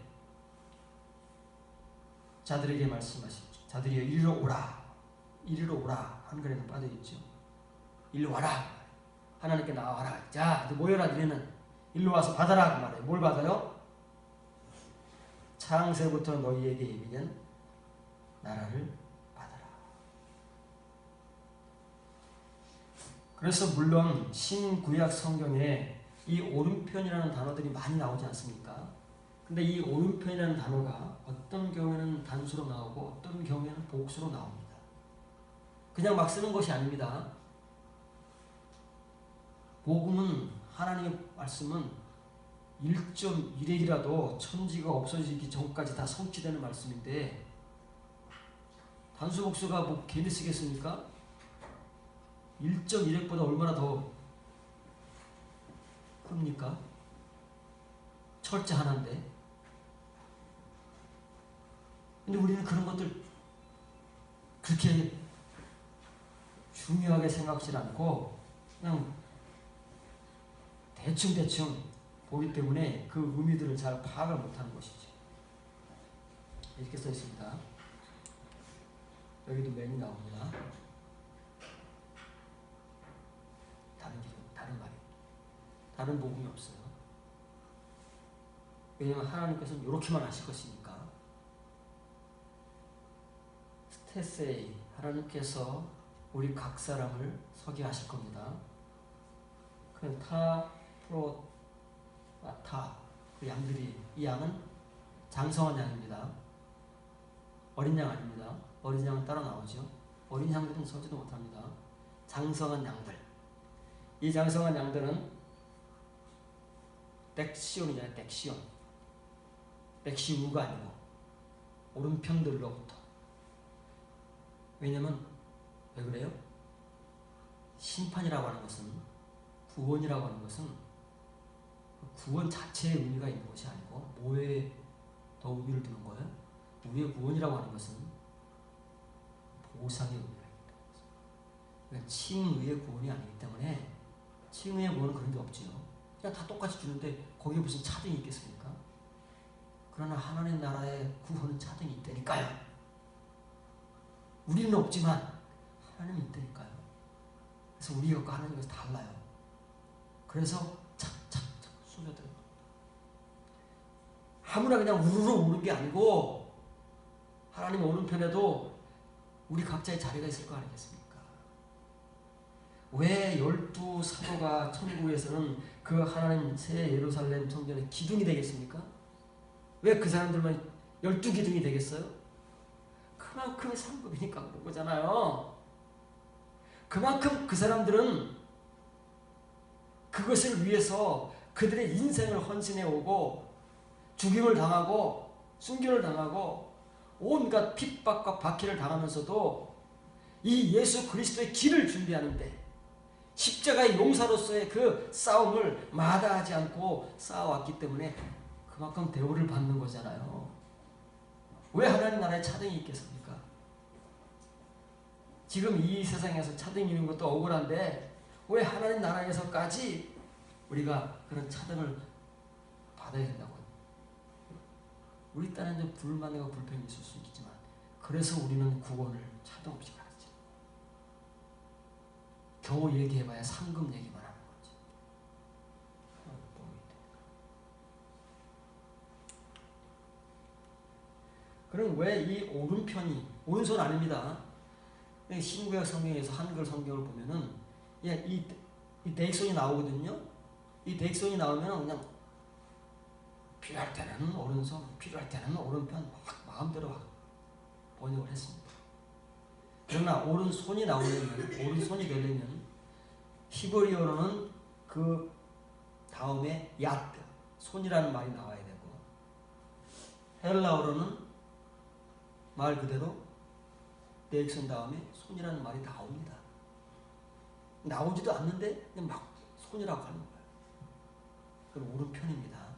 자들에게 말씀하시죠. 자들이여 이리로 오라. 이리로 오라. 한글에는 빠져있죠. 이리로 와라. 하나님께 나와라. 자, 모여라. 너희는 일로 와서 받아라. 그 말이에요. 뭘 받아요? 창세부터 너희에게 이르는 나라를 받아라. 그래서 물론 신구약 성경에 이 오른편이라는 단어들이 많이 나오지 않습니까? 근데 이 오른편이라는 단어가 어떤 경우에는 단수로 나오고 어떤 경우에는 복수로 나옵니다. 그냥 막 쓰는 것이 아닙니다. 복음은 하나님의 말씀은 1.1핵이라도 천지가 없어지기 전까지 다 성취되는 말씀인데 단수 복수가 뭐 괜히 쓰겠습니까? 1.1핵보다 얼마나 더 큽니까? 철자 하나인데. 근데 우리는 그런 것들 그렇게 중요하게 생각하지 않고 그냥 대충 보기 때문에 그 의미들을 잘 파악을 못하는 것이죠. 이렇게 써 있습니다. 여기도 맨이 나옵니다. 다른 말이 다른 복음이 없어요. 왜냐하면 하나님께서는 이렇게만 하실 것이니까. 스테세이 하나님께서 우리 각 사람을 서게 하실 겁니다. 그 타프로타 그 양들이 이 양은 장성한 양입니다. 어린 양 아닙니다. 어린 양은 따로 나오죠. 어린 양들은 서지도 못합니다. 장성한 양들. 이 장성한 양들은 덱시온이잖아요. 덱시온. 덱시우가 아니고 오른편들로부터. 왜냐면 왜 그래요? 심판이라고 하는 것은 구원이라고 하는 것은 구원 자체의 의미가 있는 것이 아니고 뭐에 더 의미를 두는 거예요? 우리의 구원이라고 하는 것은 보상의 의미가 있다. 그러니까 칭의의 구원이 아니기 때문에 칭의의 구원은 그런 게 없지요. 그냥 다 똑같이 주는데 거기에 무슨 차등이 있겠습니까? 그러나 하나님 나라의 구원은 차등이 있다니까요. 우리는 없지만 하나님은 있다니까요. 그래서 우리가 하나님께서 달라요. 그래서 착착착 쏟아들어요. 아무나 그냥 우르르 오는 게 아니고 하나님 오른편에도 우리 각자의 자리가 있을 거 아니겠습니까? 왜 12사도가 천국에서는 그 하나님 새 예루살렘 성전의 기둥이 되겠습니까? 왜 그 사람들만 12기둥이 되겠어요? 그만큼의 상급이니까 그런 거잖아요. 그만큼 그 사람들은 그것을 위해서 그들의 인생을 헌신해 오고 죽임을 당하고 순교를 당하고 온갖 핍박과 박해를 당하면서도 이 예수 그리스도의 길을 준비하는데 십자가의 용사로서의 그 싸움을 마다하지 않고 싸워왔기 때문에 그만큼 대우를 받는 거잖아요. 왜 하나님 나라에 차등이 있겠습니까? 지금 이 세상에서 차등이 있는 것도 억울한데 왜 하나님 나라에서까지 우리가 그런 차등을 받아야 된다고? 우리 딴에는 불만과 불평이 있을 수 있지만 그래서 우리는 구원을 차등 없이 가르쳐. 겨우 얘기해봐야 상금 얘기만 하는 거지. 그럼 왜 이 오른편이 오른손 아닙니다. 신구약 성경에서 한글 성경을 보면은 이 대익손이 나오거든요. 이 대익손이 나오면 그냥 필요할 때는 오른손, 필요할 때는 오른편 마음대로 번역을 했습니다. 그러나 오른손이 나오려면, 오른손이 되려면 히브리어로는 그 다음에 야트, 손이라는 말이 나와야 되고 헬라어로는 말 그대로 대익손 다음에 손이라는 말이 나옵니다. 나오지도 않는데 그냥 막 손이라고 하는 거예요. 그럼 오른편입니다.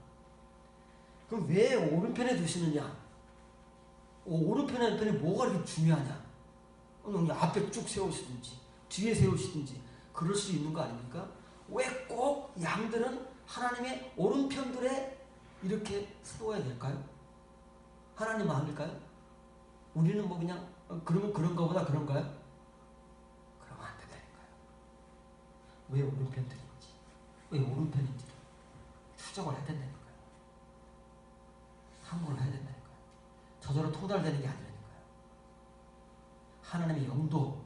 그럼 왜 오른편에 두시느냐? 오른편에 편이 뭐가 그렇게 중요하냐? 앞에 쭉 세우시든지 뒤에 세우시든지 그럴 수 있는 거 아닙니까? 왜 꼭 양들은 하나님의 오른편들에 이렇게 세워야 될까요? 하나님 마음일까요? 우리는 뭐 그냥 그러면 그런 거보다 그런가요? 그러면 안 된다니까요. 왜 오른편들인지, 왜 오른편인지 추적을 해야 된다니까요. 함구를 해야 된다니까요. 저절로 통달되는 게 아니라니까요. 하나님의 영도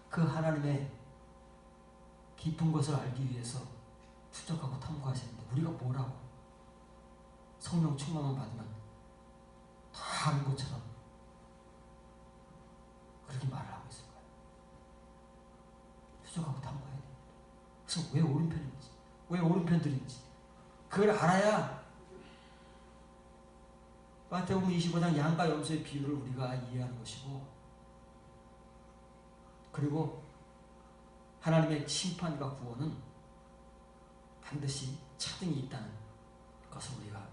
그 하나님의 깊은 것을 알기 위해서 추적하고 탐구하시는데 우리가 뭐라고 성령 충만만 받으면 다 아는 것처럼 그렇게 말을 하고 있을 거예요. 추적하고 탐구해야 돼요. 그래서 왜 오른편인지, 왜 오른편들인지 그걸 알아야 마태복음 25장 양과 염소의 비유를 우리가 이해하는 것이고, 그리고 하나님의 심판과 구원은 반드시 차등이 있다는 것을 우리가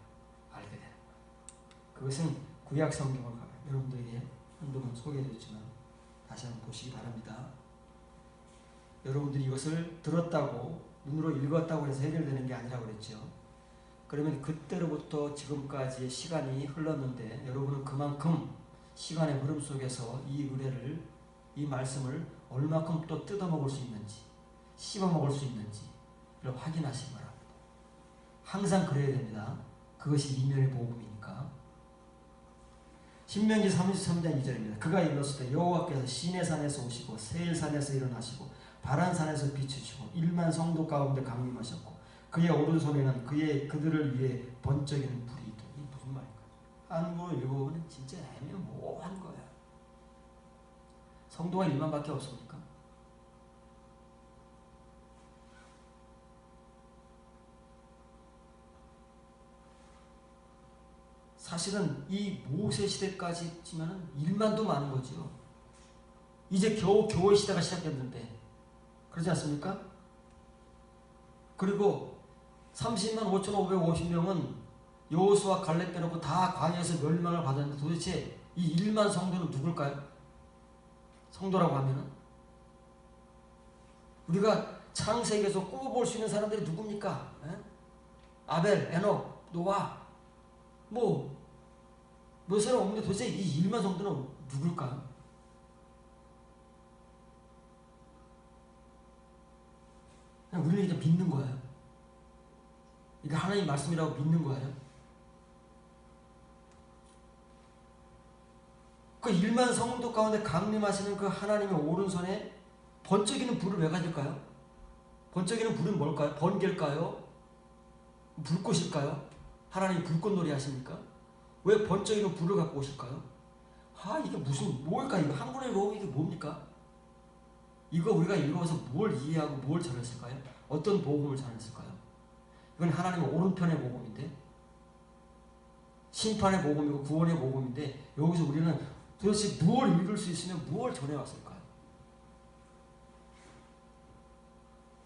알게 되는 거예요. 그것은 구약 성경을 여러분들에게 한두 번 소개해드렸지만 다시 한번 보시기 바랍니다. 여러분들이 이것을 들었다고 눈으로 읽었다고 해서 해결되는 게 아니라고 그랬죠. 그러면 그때로부터 지금까지의 시간이 흘렀는데 여러분은 그만큼 시간의 흐름 속에서 이 은혜를, 이 말씀을 얼마큼 또 뜯어먹을 수 있는지, 씹어먹을 수 있는지를 확인하시기 바랍니다. 항상 그래야 됩니다. 그것이 이면의 복음이니까. 신명기 33장 2절입니다. 그가 일렀을 때 여호와께서 시내산에서 오시고 세일산에서 일어나시고 바란산에서 비추시고 1만 성도 가운데 강림하셨고 그의 오른손에는 그들을 위해 번쩍이는 불이 있다. 이 무슨 말일까요? 한국어로 읽어보면 진짜 애매모호한 거야. 성도가 1만밖에 없습니까? 사실은 이 모세 시대까지 치면은 1만도 많은 거죠. 이제 겨우 교회 시대가 시작됐는데 그렇지 않습니까? 그리고 30만 5,550명은 여호수아 갈렙 빼놓고 다 광야에서 멸망을 받았는데 도대체 이 1만 성도는 누굴까요? 성도라고 하면은 우리가 창세기에서 꼽아볼 수 있는 사람들이 누굽니까? 아벨, 에녹, 노아 몇 사람 없는데 도대체 이 1만 성도는 누굴까요? 그냥 우리는 이제 믿는 거예요. 이게 하나님 말씀이라고 믿는 거예요. 그 1만 성도 가운데 강림하시는 그 하나님의 오른손에 번쩍이는 불을 왜 가질까요? 번쩍이는 불은 뭘까요? 번개일까요? 불꽃일까요? 하나님이 불꽃놀이 하십니까? 왜 번쩍이는 불을 갖고 오실까요? 이게 뭘까? 이거 한국어로 읽어보면 이게 뭡니까? 이거 우리가 읽어서 뭘 이해하고 뭘 전했을까요? 어떤 복음을 전했을까요? 이건 하나님의 오른편의 복음인데 심판의 복음이고 구원의 복음인데 여기서 우리는 도대체 무엇을 읽을 수 있으면 무엇을 전해왔을까요?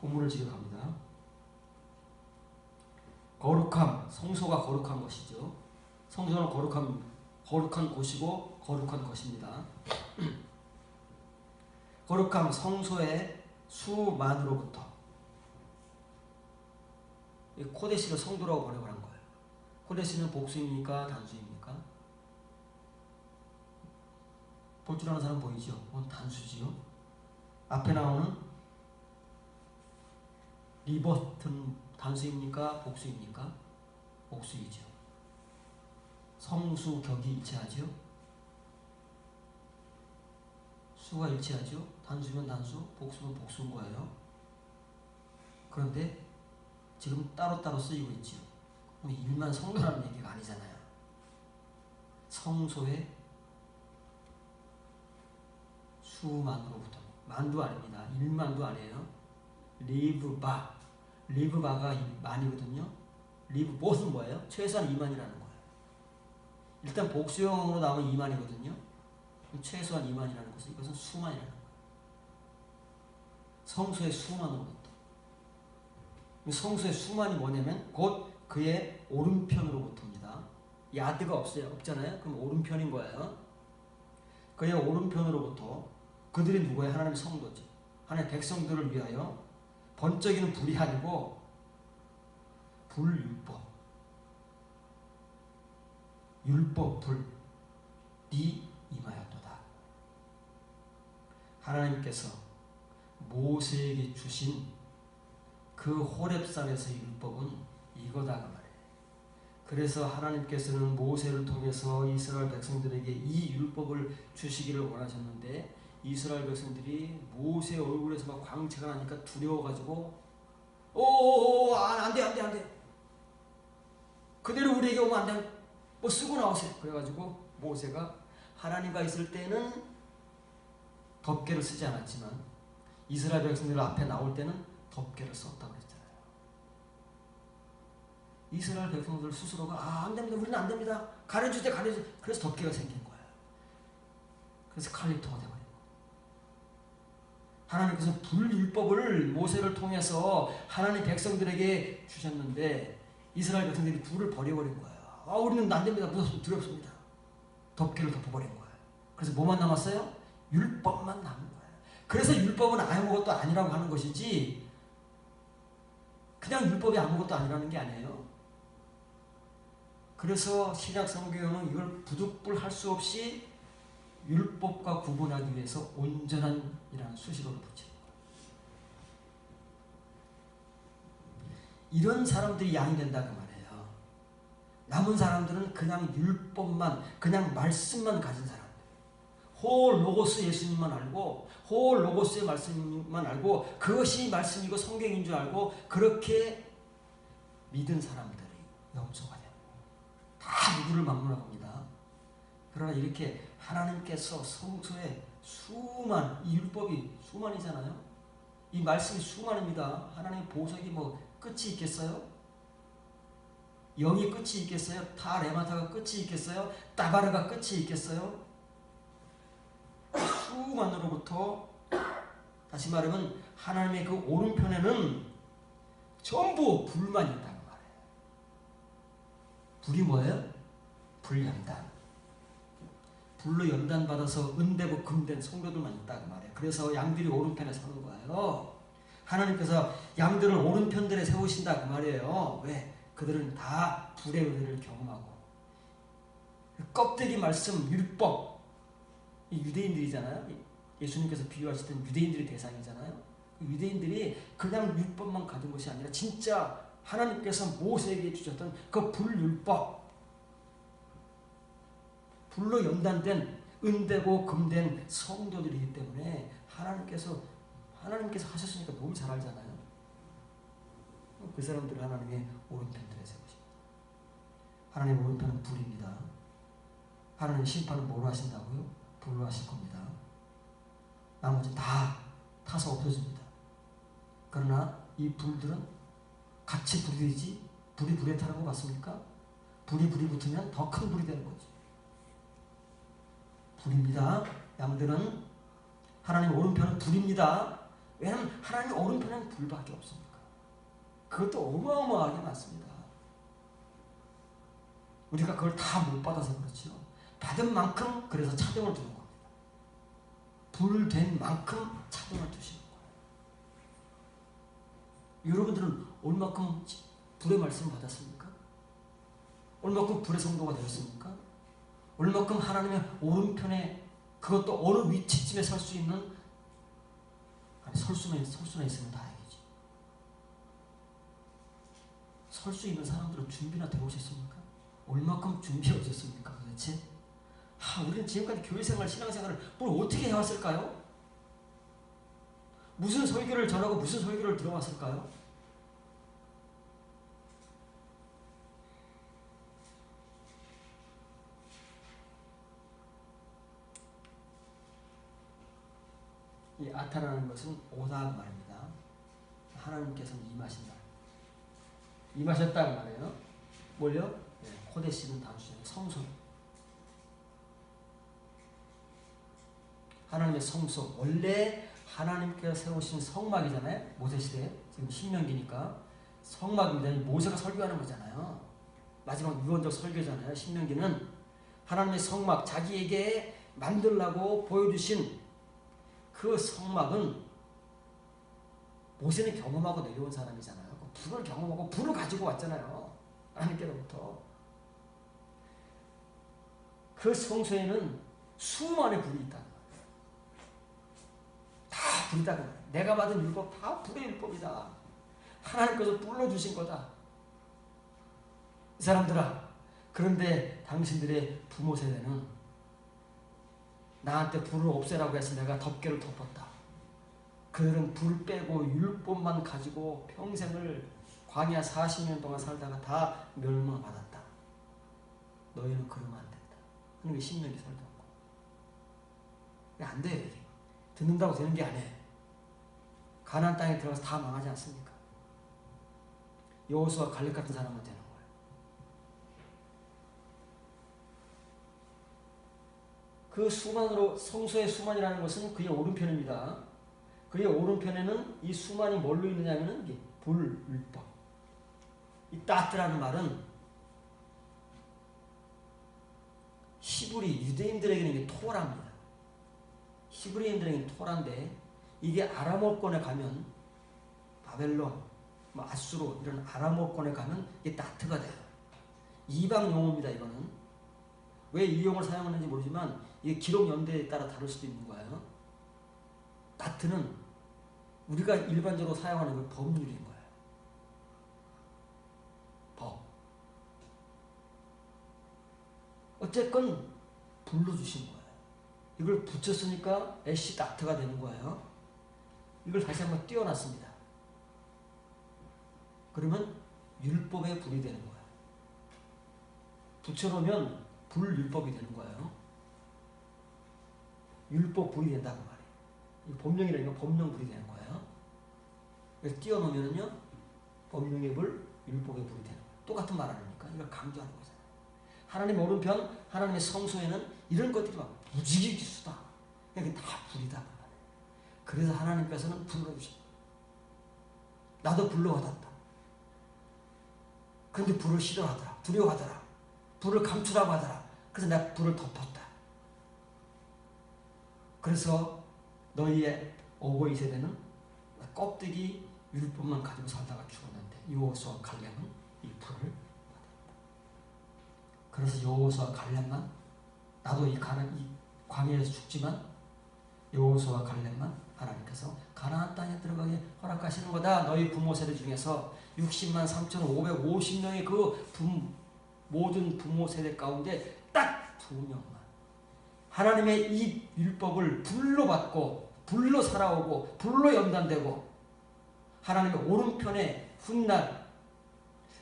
본문을 지켜갑니다. 거룩함, 성소가 거룩한 것이죠. 성소는 거룩한 곳이고 거룩한 것입니다. 거룩함, 성소의 수만으로부터. 코데시를 성도라고 번역을 한 거예요. 코데시는 복수입니까? 단수입니까? 볼 줄 아는 사람 보이죠? 그건 단수지요. 앞에 나오는 리버튼 단수입니까? 복수입니까? 복수이죠. 성수 격이 일치하죠. 수가 일치하죠. 단수면 단수, 복수면 복수인 거예요. 그런데 지금 따로따로 쓰이고 있죠. 일만 성도라는 얘기가 아니잖아요. 성소의 수만으로부터. 만도 아닙니다. 1만도 아니에요. 리브바가 만이거든요. 리브봇은 뭐예요? 최소한 2만이라는 거예요. 일단 복수형으로 나오면 2만이거든요. 최소한 2만이라는 것은 이것은 수만이라는 거예요. 성소의 수만으로부터. 성소의 수만이 뭐냐면 곧 그의 오른편으로부터입니다. 야드가 없잖아요. 그럼 오른편인 거예요. 그의 오른편으로부터. 그들이 누구예요? 하나님의 성도죠. 하나님의 백성들을 위하여 번쩍이는 불이 아니고 불율법. 율법 불이 임하였도다. 하나님께서 모세에게 주신 그 호렙산에서의 율법은 이거다 그 말이에요. 그래서 하나님께서는 모세를 통해서 이스라엘 백성들에게 이 율법을 주시기를 원하셨는데 이스라엘 백성들이 모세 얼굴에서 막 광채가 나니까 두려워가지고 안돼 그대로 우리에게 오면 안돼 뭐 쓰고 나오세요. 그래가지고 모세가 하나님과 있을 때는 덮개를 쓰지 않았지만 이스라엘 백성들 앞에 나올 때는 덮개를 썼다고 그랬잖아요. 이스라엘 백성들 스스로가 안됩니다. 우리는 안됩니다. 가려주세요. 그래서 덮개가 생긴 거예요. 그래서 칼립토가 되고 하나님께서 불율법을 모세를 통해서 하나님 백성들에게 주셨는데 이스라엘 백성들이 불을 버려버린 거예요. 우리는 안됩니다. 무섭습니다. 두렵습니다. 덮개를 덮어버린 거예요. 그래서 뭐만 남았어요? 율법만 남은 거예요. 그래서 율법은 아무것도 아니라고 하는 것이지 그냥 율법이 아무것도 아니라는 게 아니에요. 그래서 신약 성경은 이걸 부득불 할 수 없이 율법과 구분하기 위해서 온전한이라는 수식어를 붙여요. 이런 사람들이 양이 된다 그 말이에요. 남은 사람들은 그냥 율법만, 그냥 말씀만 가진 사람들. 홀 로고스 예수님만 알고, 홀 로고스의 말씀만 알고, 그것이 말씀이고 성경인 줄 알고 그렇게 믿은 사람들이 염소가 됩니다. 다 누구를 막론하고 합니다. 그러나 이렇게 하나님께서 성소에 이 율법이 수만이잖아요. 이 말씀이 수만입니다. 하나님의 보석이 뭐 끝이 있겠어요? 영이 끝이 있겠어요? 타레마타가 끝이 있겠어요? 따바르가 끝이 있겠어요? 수만으로부터 다시 말하면 하나님의 그 오른편에는 전부 불만 있다는 말이에요. 불이 뭐예요? 불연단. 불로 연단받아서 은되고 금된 성도들만 있다고 말해요. 그래서 양들이 오른편에 서는 거예요. 하나님께서 양들을 오른편들에 세우신다 그 말이에요. 왜? 그들은 다 불의 은혜를 경험하고 껍데기 말씀, 율법 이 유대인들이잖아요. 예수님께서 비유하시던 유대인들이 대상이잖아요. 유대인들이 그냥 율법만 가진 것이 아니라 진짜 하나님께서 모세에게 주셨던 그 불율법 불로 연단된 은되고 금된 성도들이기 때문에 하나님께서 하셨으니까 너무 잘 알잖아요. 그 사람들을 하나님의 오른편들에 세우십니다. 하나님의 오른편은 불입니다. 하나님의 심판은 뭐로 하신다고요? 불로 하실 겁니다. 나머지 다 타서 없어집니다. 그러나 이 불들은 같이 불이 불에 타는 거 맞습니까? 불이 붙으면 더 큰 불이 되는 거지. 불입니다. 양들은 하나님 오른편은 불입니다. 왜냐하면 하나님 오른편에는 불밖에 없으니까. 그것도 어마어마하게 많습니다. 우리가 그걸 다 못 받아서 그렇죠. 받은 만큼 그래서 차등을 두는 겁니다. 불 된 만큼 차등을 두시는 거예요. 여러분들은 얼마큼 불의 말씀을 받았습니까? 얼마큼 불의 성도가 되었습니까? 얼마큼 하나님의 오른편에 그것도 어느 위치쯤에 설 수 있는 설 수는 있으면 다행이지. 설 수 있는 사람들은 준비나 되어 오셨습니까? 얼마큼 준비해 오셨습니까 도대체? 우리는 지금까지 교회생활, 신앙생활을 뭘 어떻게 해왔을까요? 무슨 설교를 전하고 무슨 설교를 들어왔을까요? 이 아타라는 것은 오다 말입니다. 하나님께서는 임하신다. 임하셨다고 말해요. 뭘요? 코데시는 단수잖아요. 성소. 하나님의 성소. 원래 하나님께서 세우신 성막이잖아요. 모세시대. 지금 신명기니까. 성막입니다. 모세가 설교하는 거잖아요. 마지막 유언적 설교잖아요. 신명기는 하나님의 성막, 자기에게 만들라고 보여주신 그 성막은 모세는 경험하고 내려온 사람이잖아요. 불을 경험하고 불을 가지고 왔잖아요. 하나님께로부터. 그 성소에는 수많은 불이 있다. 다 불이다. 내가 받은 율법 다 불의 율법이다. 하나님께서 불러주신 거다. 이 사람들아, 그런데 당신들의 부모 세대는 나한테 불을 없애라고 해서 내가 덮개를 덮었다. 그들은 불 빼고 율법만 가지고 평생을 광야 40년 동안 살다가 다 멸망받았다. 너희는 그러면 안 된다. 하는 게 신명기 설교한 거. 안 돼요. 이게. 듣는다고 되는 게 아니에요. 가나안 땅에 들어가서 다 망하지 않습니까? 여호수아 갈렙 같은 사람은 되는 거예요. 그 수만으로 성소의 수만이라는 것은 그의 오른편입니다. 그의 오른편에는 이 수만이 뭘로 있느냐면은 이게 불율법. 이 따트라는 말은 히브리 유대인들에게는 이게 토라입니다. 히브리인들에게는 토라인데 이게 아람어권에 가면 바벨론, 아수르 이런 아람어권에 가면 이게 따트가 돼요. 이방 용어입니다. 이거는 왜 이 용어를 사용하는지 모르지만 이게 기록 연대에 따라 다를 수도 있는 거예요. 따트는 우리가 일반적으로 사용하는 그 법률인 거예요. 법. 어쨌건 불러주신 거예요. 이걸 붙였으니까 애쉬 따트가 되는 거예요. 이걸 다시 한번 띄워놨습니다. 그러면 율법의 불이 되는 거예요. 붙여놓으면 불율법이 되는 거예요. 율법 불이 된다고 말이에요. 이 법령이라는 건 법령 불이 되는 거예요. 그래서 띄워놓으면요 법령의 불, 율법의 불이 되는 거예요. 똑같은 말 아닙니까? 이걸 강조하는 거잖아요. 하나님 오른편, 하나님의 성소에는 이런 것들이 막 무지개 기수다. 이게 다 불이다. 그래서 하나님께서는 불러주셨다. 나도 불러받았다. 그런데 불을 싫어하더라. 두려워하더라. 불을 감추라고 하더라. 그래서 내가 불을 덮었다. 그래서 너희의 어버이 세대는 껍데기 율법만 가지고 살다가 죽었는데 여호수아 갈렙은 이 불을 받았다. 그래서 여호수아 갈렙만 나도 이 광야에서 죽지만 여호수아 갈렙만 하나님께서 가나안 땅에 들어가게 허락하시는 거다. 너희 부모 세대 중에서 60만 3,550명의 그 모든 부모 세대 가운데 딱 2명만 하나님의 이 율법을 불로 받고 불로 살아오고 불로 연단되고 하나님의 오른편에 훗날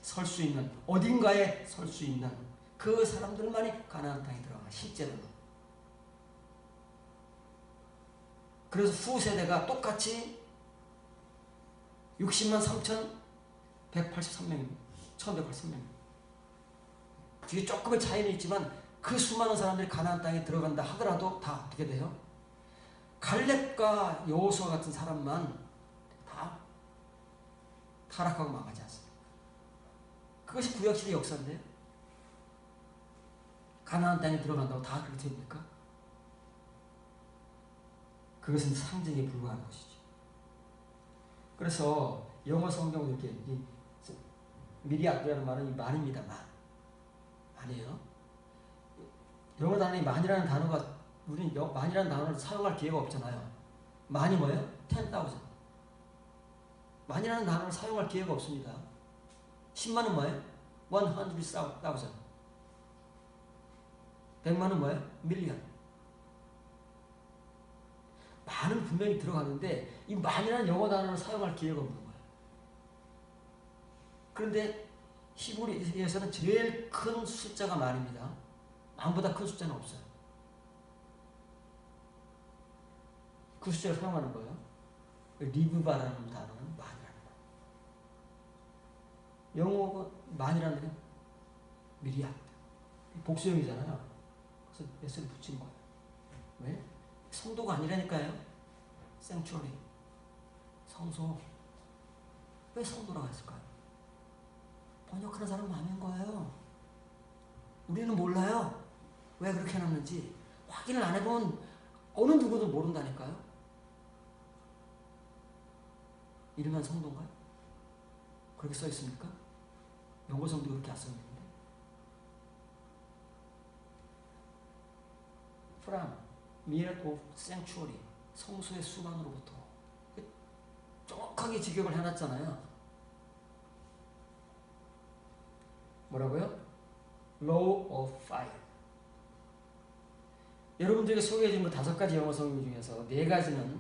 설 수 있는 어딘가에 설 수 있는 그 사람들만이 가나안 땅에 들어가 실제로는. 그래서 후세대가 똑같이 60만 3,183명입니다. 1,183명. 뒤에 조금의 차이는 있지만 그 수많은 사람들이 가나안 땅에 들어간다 하더라도 다 어떻게 돼요? 갈렙과 여호수아 같은 사람만 다 타락하고 망하지 않습니까? 그것이 구약시대 역사인데요. 가나안 땅에 들어간다고 다 그렇게 됩니까? 그것은 상징에 불과한 것이죠. 그래서 영어 성경은 이렇게 미리아드라는 말은 만입니다. 만이에요. 영어 단어에 만이라는 단어가 우리는 만이라는 단어를 사용할 기회가 없잖아요. 만이 뭐예요? 10,000. 만이라는 단어를 사용할 기회가 없습니다. 10만은 뭐예요? 100,000. 100만은 뭐예요? 밀리언. 만은 분명히 들어가는데 이 만이라는 영어 단어를 사용할 기회가 없는 거예요. 그런데 히브리에서는 제일 큰 숫자가 만입니다. 만보다 큰 숫자는 없어요. 그 숫자를 사용하는 거예요. 리브바라는 단어는 만이라는 거예요. 영어가 만이라는 게 미리아드. 복수형이잖아요. 그래서 s를 붙인 거예요. 왜? 성도가 아니라니까요. 생츄리. 성소. 왜 성도라고 했을까요? 번역하는 사람 마음인 거예요. 우리는 몰라요. 왜 그렇게 해놨는지. 확인을 안 해보면 어느 누구도 모른다니까요. 이름만 성도인가요? 그렇게 써 있습니까? 영어 성도 그렇게 안 써있는데. From mere of sanctuary, 성소의 수반으로부터. 정확하게 직역을 해놨잖아요. 뭐라고요? Law of fire. 여러분들에게 소개해준 그 5가지 영어 성경 중에서 4가지는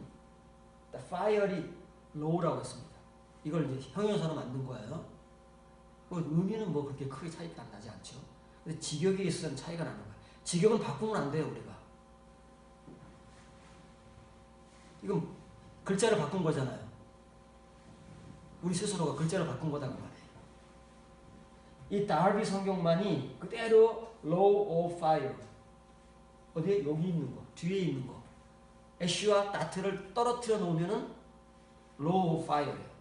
the fiery law라고 했습니다. 이걸 이제 형용사로 만든 거예요. 뭐 의미는 뭐 그렇게 크게 차이가 안 나지 않죠. 근데 직역에 있어서는 차이가 나는 거예요. 직역은 바꾸면 안 돼요, 우리가. 이건 글자를 바꾼 거잖아요. 우리 스스로가 글자를 바꾼 거다 그 말이에요. 이 다비 성경만이 그대로 law of fire. 어디에? 여기 있는 거, 뒤에 있는 거. 애쉬와 다트를 떨어뜨려 놓으면은 law of fire예요.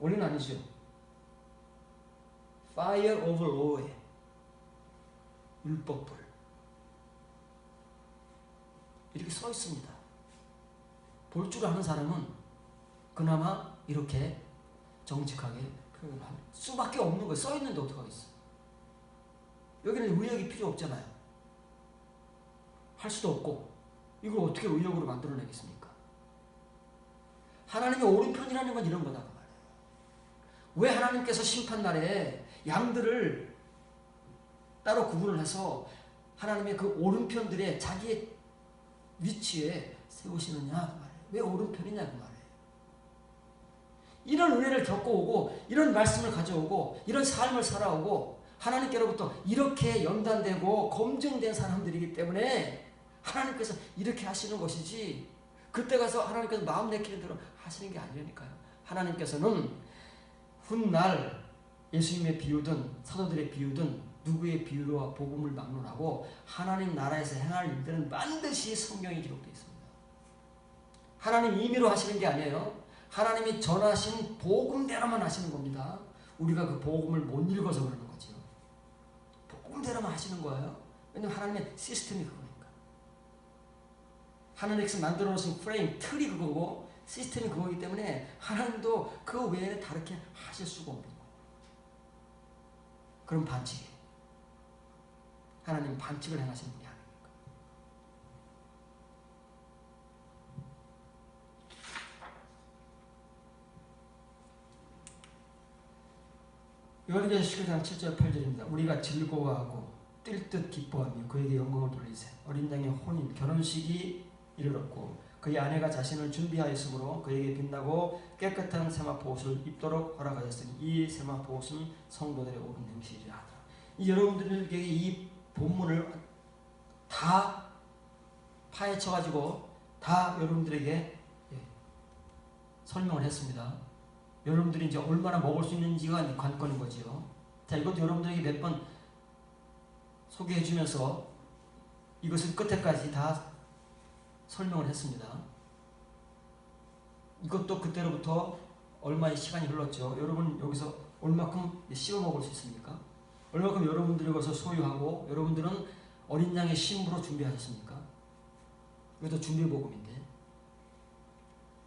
원리는 아니죠. fire of law에 율법불 이렇게 써 있습니다. 볼 줄 아는 사람은 그나마 이렇게 정직하게 표현할 수밖에 없는 거예요. 써 있는데 어떡하겠어. 여기는 의역이 필요 없잖아요. 할 수도 없고 이걸 어떻게 의역으로 만들어내겠습니까? 하나님의 오른편이라는 건 이런 거다 그 말이에요. 왜 하나님께서 심판날에 양들을 따로 구분을 해서 하나님의 그 오른편들의 자기의 위치에 세우시느냐 그 말이에요. 왜 오른편이냐 그 말이에요. 이런 은혜를 겪어오고 이런 말씀을 가져오고 이런 삶을 살아오고 하나님께로부터 이렇게 연단되고 검증된 사람들이기 때문에 하나님께서 이렇게 하시는 것이지 그때 가서 하나님께서 마음 내키는 대로 하시는 게 아니라니까요. 하나님께서는 훗날 예수님의 비유든 사도들의 비유든 누구의 비유와 복음을 막론하고 하나님 나라에서 행할 일들은 반드시 성경에 기록되어 있습니다. 하나님 임의로 하시는 게 아니에요. 하나님이 전하신 복음대로만 하시는 겁니다. 우리가 그 복음을 못 읽어서 그러는 거죠. 복음대로만 하시는 거예요. 왜냐하면 하나님의 시스템이 그거니까. 하나님께서 만들어 놓으신 프레임, 틀이 그거고 시스템이 그거기 때문에 하나님도 그 외에 다르게 하실 수가 없는 거예요. 그럼 반칙이에요. 하나님 반칙을 행하시는 분이 아닙니까? 요한계시록 19장 7절 8절입니다. 우리가 즐거워하고 뛸 듯 기뻐하며 그에게 영광을 돌리세. 어린 양의 혼인 결혼식이 이르렀고 그의 아내가 자신을 준비하였으므로 그에게 빛나고 깨끗한 세마포 옷을 입도록 허락하였으니 이 세마포 옷은 성도들의 옳은 행실이라 하더라. 여러분들에게 이 본문을 다 파헤쳐가지고 다 여러분들에게 설명을 했습니다. 여러분들이 이제 얼마나 먹을 수 있는지가 관건인 거지요. 자, 이것도 여러분들에게 몇 번 소개해 주면서 이것을 끝에까지 다 설명을 했습니다. 이것도 그때로부터 얼마의 시간이 흘렀죠. 여러분 여기서 얼마큼 씹어 먹을 수 있습니까? 얼마큼 여러분들이 것을 소유하고 여러분들은 어린 양의 신부로 준비하셨습니까? 이것도 준비복음인데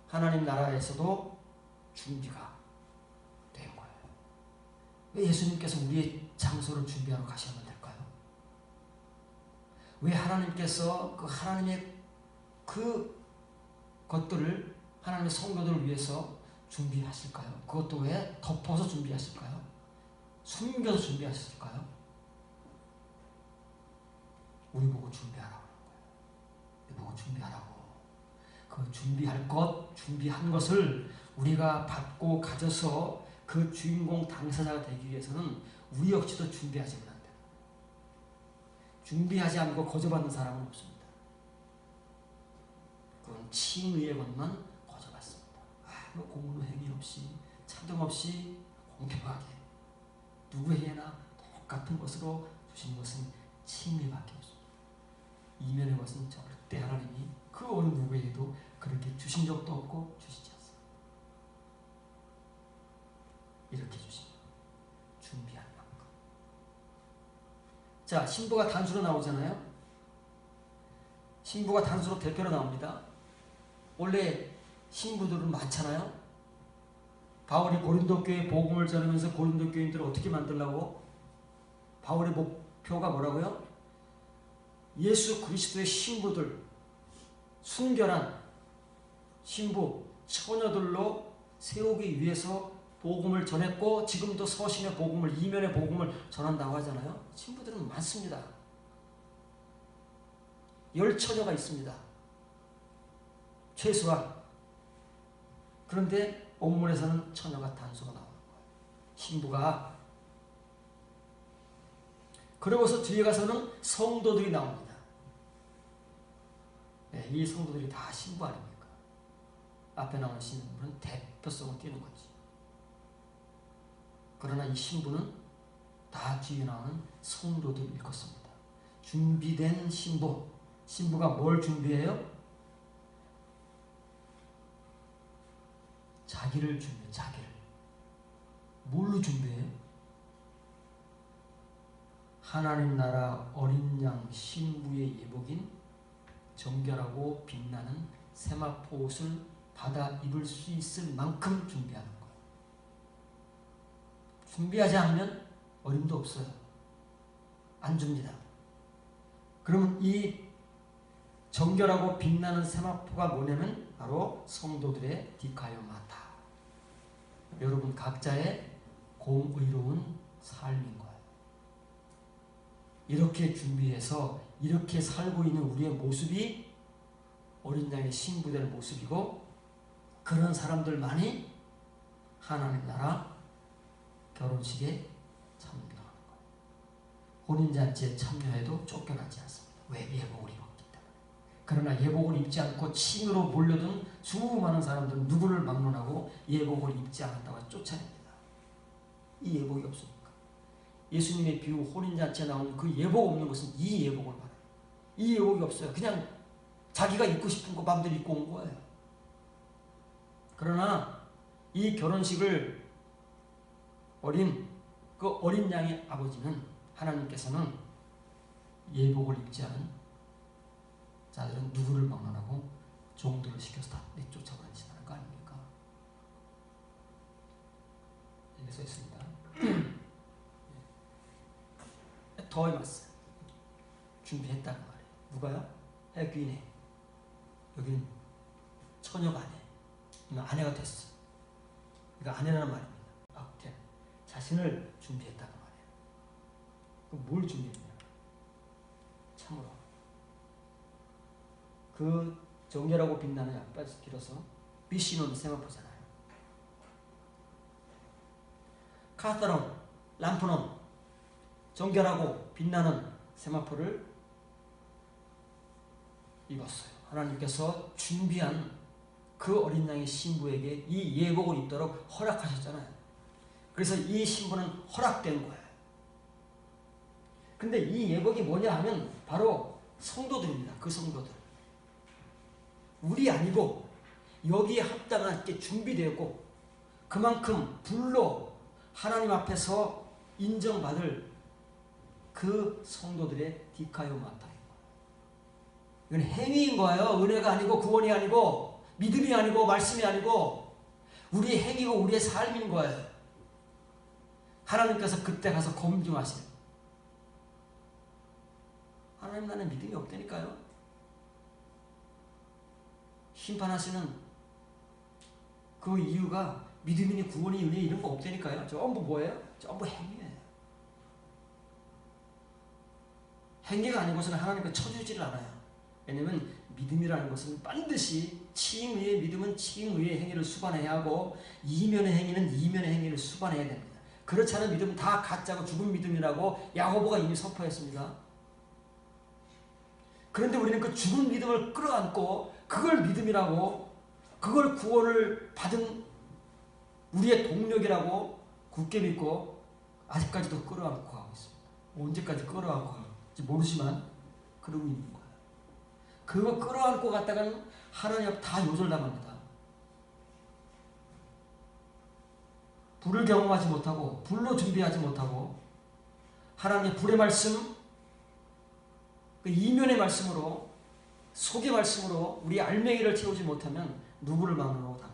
하나님 나라에서도 준비가 된 거예요. 왜 예수님께서 우리의 장소를 준비하러 가셔야만 될까요? 왜 하나님께서 그 하나님의 그 것들을 하나님의 성도들을 위해서 준비하실까요? 그것도 왜 덮어서 준비하실까요? 숨겨서 준비하실까요? 우리 보고 준비하라고 하는 거예요. 우리 보고 준비하라고. 그 준비할 것, 준비한 것을 우리가 받고 가져서 그 주인공 당사자가 되기 위해서는 우리 역시도 준비하지는 않아요. 준비하지 않고 거저받는 사람은 없습니다. 그건 칭의의 것만 거저받습니다. 아무 공로 행위 없이 차등 없이 공평하게 누구에게나 똑같은 것으로 주신 것은 칭의밖에 없습니다. 이면의 것은 절대 하나님이 그 어느 누구에게도 그렇게 주신 적도 없고 주시지 않습니다. 이렇게 주십니다. 준비한 만큼. 자, 신부가 단수로 나오잖아요. 신부가 단수로 대표로 나옵니다. 원래 신부들은 많잖아요. 바울이 고린도 교회에 복음을 전하면서 고린도 교인들을 어떻게 만들려고? 바울의 목표가 뭐라고요? 예수 그리스도의 신부들, 순결한 신부, 처녀들로 세우기 위해서 복음을 전했고 지금도 서신의 복음을, 이면의 복음을 전한다고 하잖아요. 신부들은 많습니다. 10처녀가 있습니다. 최소한. 그런데 본문에서는 처녀가 단수가 나오는 거예요. 신부가. 그러고서 뒤에 가서는 성도들이 나옵니다. 네, 이 성도들이 다 신부 아닙니까? 앞에 나오는 신부는 대표성을 띠는 거지. 그러나 이 신부는 다 뒤에 나오는 성도들일 것입니다. 준비된 신부. 신부가 뭘 준비해요? 자기를 준비해. 자기를. 뭘로 준비해요? 하나님 나라 어린 양 신부의 예복인 정결하고 빛나는 세마포 옷을 받아 입을 수 있을 만큼 준비하는 거예요. 준비하지 않으면 어림도 없어요. 안 줍니다. 그러면 이 정결하고 빛나는 세마포가 뭐냐면 바로 성도들의 디카요마타. 여러분 각자의 공의로운 삶인 거예요. 이렇게 준비해서 이렇게 살고 있는 우리의 모습이 어린 양의 신부된 모습이고 그런 사람들만이 하나님 나라 결혼식에 참여하는 거예요. 혼인잔치에 참여해도 쫓겨나지 않습니다. 왜? 예복을 입었기 때문에. 그러나 예복을 입지 않고 칭으로 몰려든 수많은 사람들은 누구를 막론하고 예복을 입지 않았다고 쫓아냅니다. 이 예복이 없습니까? 예수님의 비유 혼인잔치에 나오는 그 예복 없는 것은 이 예복을 말해요. 이 예복이 없어요. 그냥 자기가 입고 싶은 거 마음대로 입고 온 거예요. 그러나 이 결혼식을 그 어린 양의 아버지는 하나님께서는 예복을 입지 않은 자들은 누구를 막론하고 종들을 시켜서 다 내쫓아버리시는 거 아닙니까? 여기 써 있습니다. 더 해봤어요. 준비했다는 말이에요. 누가요? 해귀인에. 여기는 처녀가 아내. 아내가 됐어. 그러니까 아내라는 말입니다. 악태. 자신을 준비했다는 말이에요. 그럼 뭘 준비했냐? 참으로. 그 정결하고 빛나는 약발 길어서 비시논 세마포잖아요. 카타론, 람프논, 정결하고 빛나는 세마포를 입었어요. 하나님께서 준비한 그 어린 양의 신부에게 이 예복을 입도록 허락하셨잖아요. 그래서 이 신부는 허락된 거예요. 근데 이 예복이 뭐냐 하면 바로 성도들입니다. 그 성도들. 우리 아니고 여기에 합당하게 준비되었고 그만큼 불로 하나님 앞에서 인정받을 그 성도들의 디카요마타예요. 이건 행위인 거예요. 은혜가 아니고 구원이 아니고 믿음이 아니고 말씀이 아니고 우리의 행위고 우리의 삶인 거예요. 하나님께서 그때 가서 검증하세요. 하나님 나는 믿음이 없다니까요. 심판하시는 그 이유가 믿음이니 구원이 은혜 이런 거 없다니까요. 전부 뭐예요? 전부 행위예요. 행위가 아니고서는 하나님께 쳐주지를 않아요. 왜냐하면 믿음이라는 것은 반드시 칭의의 믿음은 칭의의 행위를 수반해야 하고 이면의 행위는 이면의 행위를 수반해야 됩니다. 그렇지 않은 믿음은 다 가짜고 죽은 믿음이라고 야고보가 이미 선포했습니다. 그런데 우리는 그 죽은 믿음을 끌어안고 그걸 믿음이라고 그걸 구원을 받은 우리의 동력이라고 굳게 믿고 아직까지도 끌어안고 가고 있습니다. 언제까지 끌어안고 가는지 모르지만 그러고 있는 거예요. 그거 끌어안고 갔다가는 하나님 앞에 다 요절당합니다. 불을 경험하지 못하고 불로 준비하지 못하고 하나님의 불의 말씀 그 이면의 말씀으로 속의 말씀으로 우리 알맹이를 채우지 못하면 누구를 막론하고 다